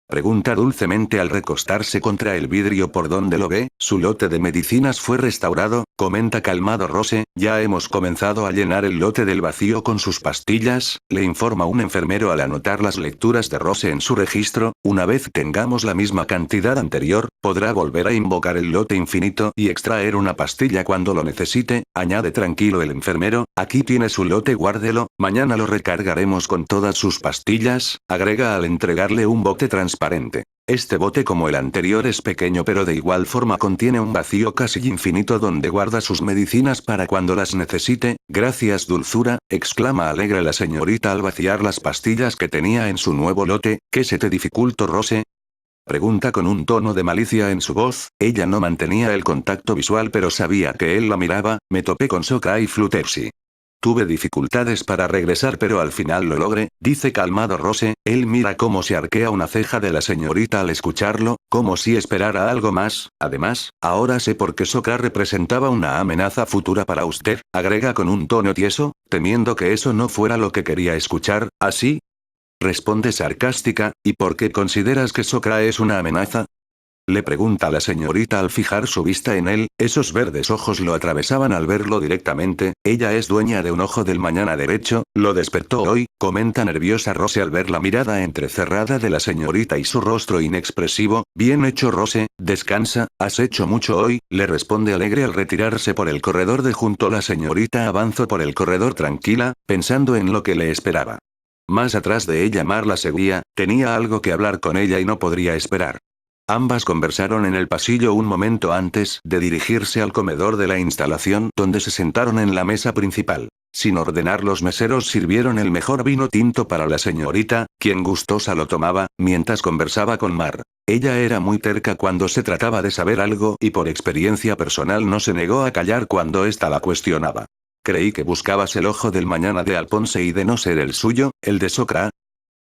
Pregunta dulcemente al recostarse contra el vidrio por donde lo ve, su lote de medicinas fue restaurado, comenta calmado Rose, ya hemos comenzado a llenar el lote del vacío con sus pastillas, le informa un enfermero al anotar las lecturas de Rose en su registro, una vez tengamos la misma cantidad anterior, podrá volver a invocar el lote infinito y extraer una pastilla cuando lo necesite, añade tranquilo el enfermero, aquí tiene su lote guárdelo, mañana lo recargaremos con todas sus pastillas, agrega al entregarle un bote transparente. Este bote como el anterior es pequeño pero de igual forma contiene un vacío casi infinito donde guarda sus medicinas para cuando las necesite, gracias dulzura, exclama alegre la señorita al vaciar las pastillas que tenía en su nuevo lote, ¿qué se te dificultó Rose? Pregunta con un tono de malicia en su voz, ella no mantenía el contacto visual pero sabía que él la miraba, me topé con Socra y Fluttershy. Tuve dificultades para regresar pero al final lo logré, dice calmado Rose, él mira cómo se arquea una ceja de la señorita al escucharlo, como si esperara algo más, además, ahora sé por qué Socra representaba una amenaza futura para usted, agrega con un tono tieso, temiendo que eso no fuera lo que quería escuchar, ¿así? Responde sarcástica, ¿y por qué consideras que Socra es una amenaza? Le pregunta la señorita al fijar su vista en él, esos verdes ojos lo atravesaban al verlo directamente, ella es dueña de un ojo del mañana derecho, lo despertó hoy, comenta nerviosa Rose al ver la mirada entrecerrada de la señorita y su rostro inexpresivo, bien hecho Rose, descansa, has hecho mucho hoy, le responde alegre al retirarse por el corredor de junto la señorita avanzó por el corredor tranquila, pensando en lo que le esperaba. Más atrás de ella Mar la seguía, tenía algo que hablar con ella y no podría esperar. Ambas conversaron en el pasillo un momento antes de dirigirse al comedor de la instalación donde se sentaron en la mesa principal. Sin ordenar los meseros sirvieron el mejor vino tinto para la señorita, quien gustosa lo tomaba, mientras conversaba con Mar. Ella era muy terca cuando se trataba de saber algo y por experiencia personal no se negó a callar cuando ésta la cuestionaba. Creí que buscabas el ojo del mañana de Alphonse y de no ser el suyo, el de Socra.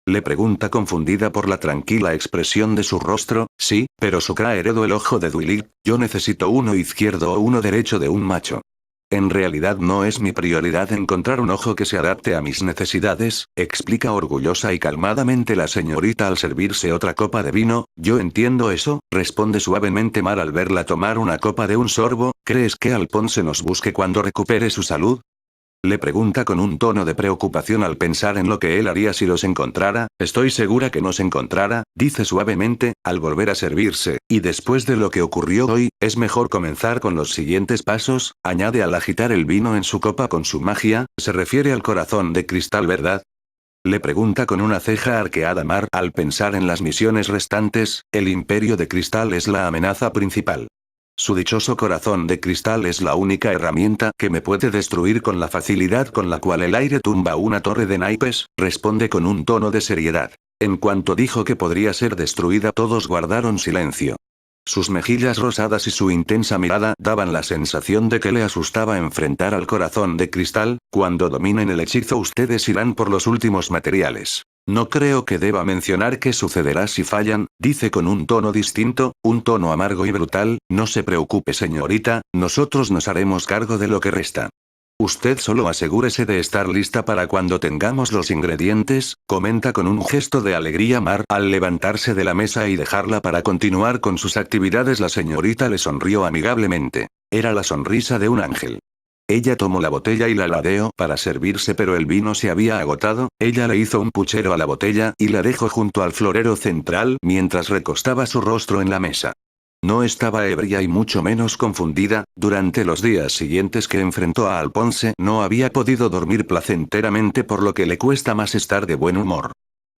Le pregunta confundida por la tranquila expresión de su rostro, sí, pero Socra heredó el ojo de Dwight, yo necesito uno izquierdo o uno derecho de un macho. En realidad no es mi prioridad encontrar un ojo que se adapte a mis necesidades, explica orgullosa y calmadamente la señorita al servirse otra copa de vino, yo entiendo eso, responde suavemente Mar al verla tomar una copa de un sorbo, ¿crees que Alphonse nos busque cuando recupere su salud? Le pregunta con un tono de preocupación al pensar en lo que él haría si los encontrara, estoy segura que nos encontrara, dice suavemente, al volver a servirse, y después de lo que ocurrió hoy, es mejor comenzar con los siguientes pasos, añade al agitar el vino en su copa con su magia, se refiere al corazón de cristal, ¿verdad? Le pregunta con una ceja arqueada Mar al pensar en las misiones restantes, el Imperio de Cristal es la amenaza principal. Su dichoso corazón de cristal es la única herramienta que me puede destruir con la facilidad con la cual el aire tumba una torre de naipes, responde con un tono de seriedad. En cuanto dijo que podría ser destruida todos guardaron silencio. Sus mejillas rosadas y su intensa mirada daban la sensación de que le asustaba enfrentar al corazón de cristal. Cuando dominen el hechizo ustedes irán por los últimos materiales. No creo que deba mencionar qué sucederá si fallan, dice con un tono distinto, un tono amargo y brutal. No se preocupe señorita, nosotros nos haremos cargo de lo que resta. Usted solo asegúrese de estar lista para cuando tengamos los ingredientes, comenta con un gesto de alegría Mar al levantarse de la mesa y dejarla para continuar con sus actividades. La señorita le sonrió amigablemente. Era la sonrisa de un ángel. Ella tomó la botella y la ladeó para servirse, pero el vino se había agotado. Ella le hizo un puchero a la botella y la dejó junto al florero central mientras recostaba su rostro en la mesa. No estaba ebria y mucho menos confundida. Durante los días siguientes que enfrentó a Alphonse no había podido dormir placenteramente, por lo que le cuesta más estar de buen humor.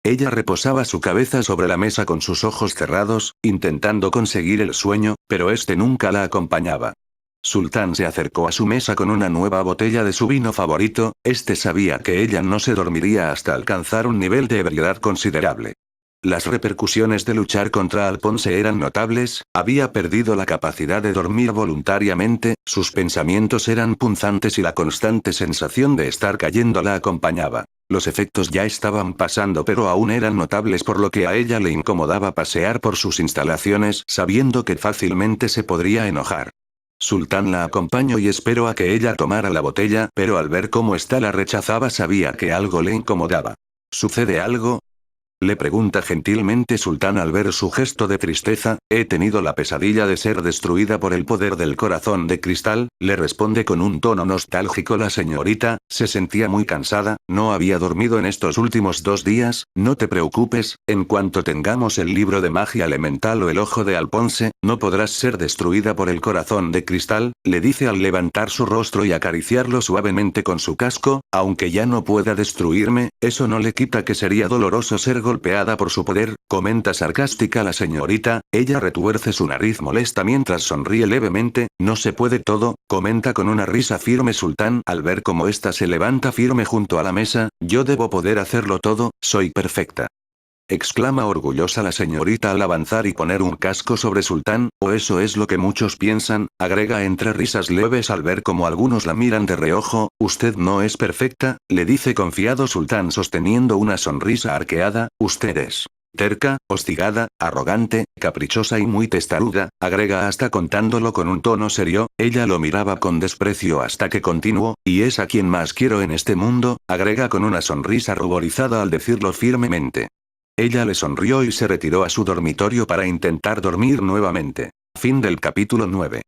Ella reposaba su cabeza sobre la mesa con sus ojos cerrados, intentando conseguir el sueño, pero este nunca la acompañaba. Sultán se acercó a su mesa con una nueva botella de su vino favorito. Este sabía que ella no se dormiría hasta alcanzar un nivel de ebriedad considerable. Las repercusiones de luchar contra Alphonse eran notables, había perdido la capacidad de dormir voluntariamente, sus pensamientos eran punzantes y la constante sensación de estar cayendo la acompañaba. Los efectos ya estaban pasando, pero aún eran notables, por lo que a ella le incomodaba pasear por sus instalaciones sabiendo que fácilmente se podría enojar. Sultán la acompañó y esperó a que ella tomara la botella, pero al ver cómo ésta la rechazaba sabía que algo le incomodaba. ¿Sucede algo?, le pregunta gentilmente Sultán al ver su gesto de tristeza. He tenido la pesadilla de ser destruida por el poder del corazón de cristal, le responde con un tono nostálgico la señorita. Se sentía muy cansada, no había dormido en estos últimos 2 días. No te preocupes, en cuanto tengamos el libro de magia elemental o el ojo de Alphonse, no podrás ser destruida por el corazón de cristal, le dice al levantar su rostro y acariciarlo suavemente con su casco. Aunque ya no pueda destruirme, eso no le quita que sería doloroso ser golpeada por su poder, comenta sarcástica la señorita. Ella retuerce su nariz molesta mientras sonríe levemente. No se puede todo, comenta con una risa firme Sultán al ver cómo ésta se levanta firme junto a la mesa. Yo debo poder hacerlo todo, soy perfecta, exclama orgullosa la señorita al avanzar y poner un casco sobre Sultán. O eso es lo que muchos piensan, agrega entre risas leves al ver cómo algunos la miran de reojo. Usted no es perfecta, le dice confiado Sultán sosteniendo una sonrisa arqueada. Usted es terca, hostigada, arrogante, caprichosa y muy testaruda, agrega hasta contándolo con un tono serio. Ella lo miraba con desprecio hasta que continuó, y es a quien más quiero en este mundo, agrega con una sonrisa ruborizada al decirlo firmemente. Ella le sonrió y se retiró a su dormitorio para intentar dormir nuevamente. Fin del capítulo 9.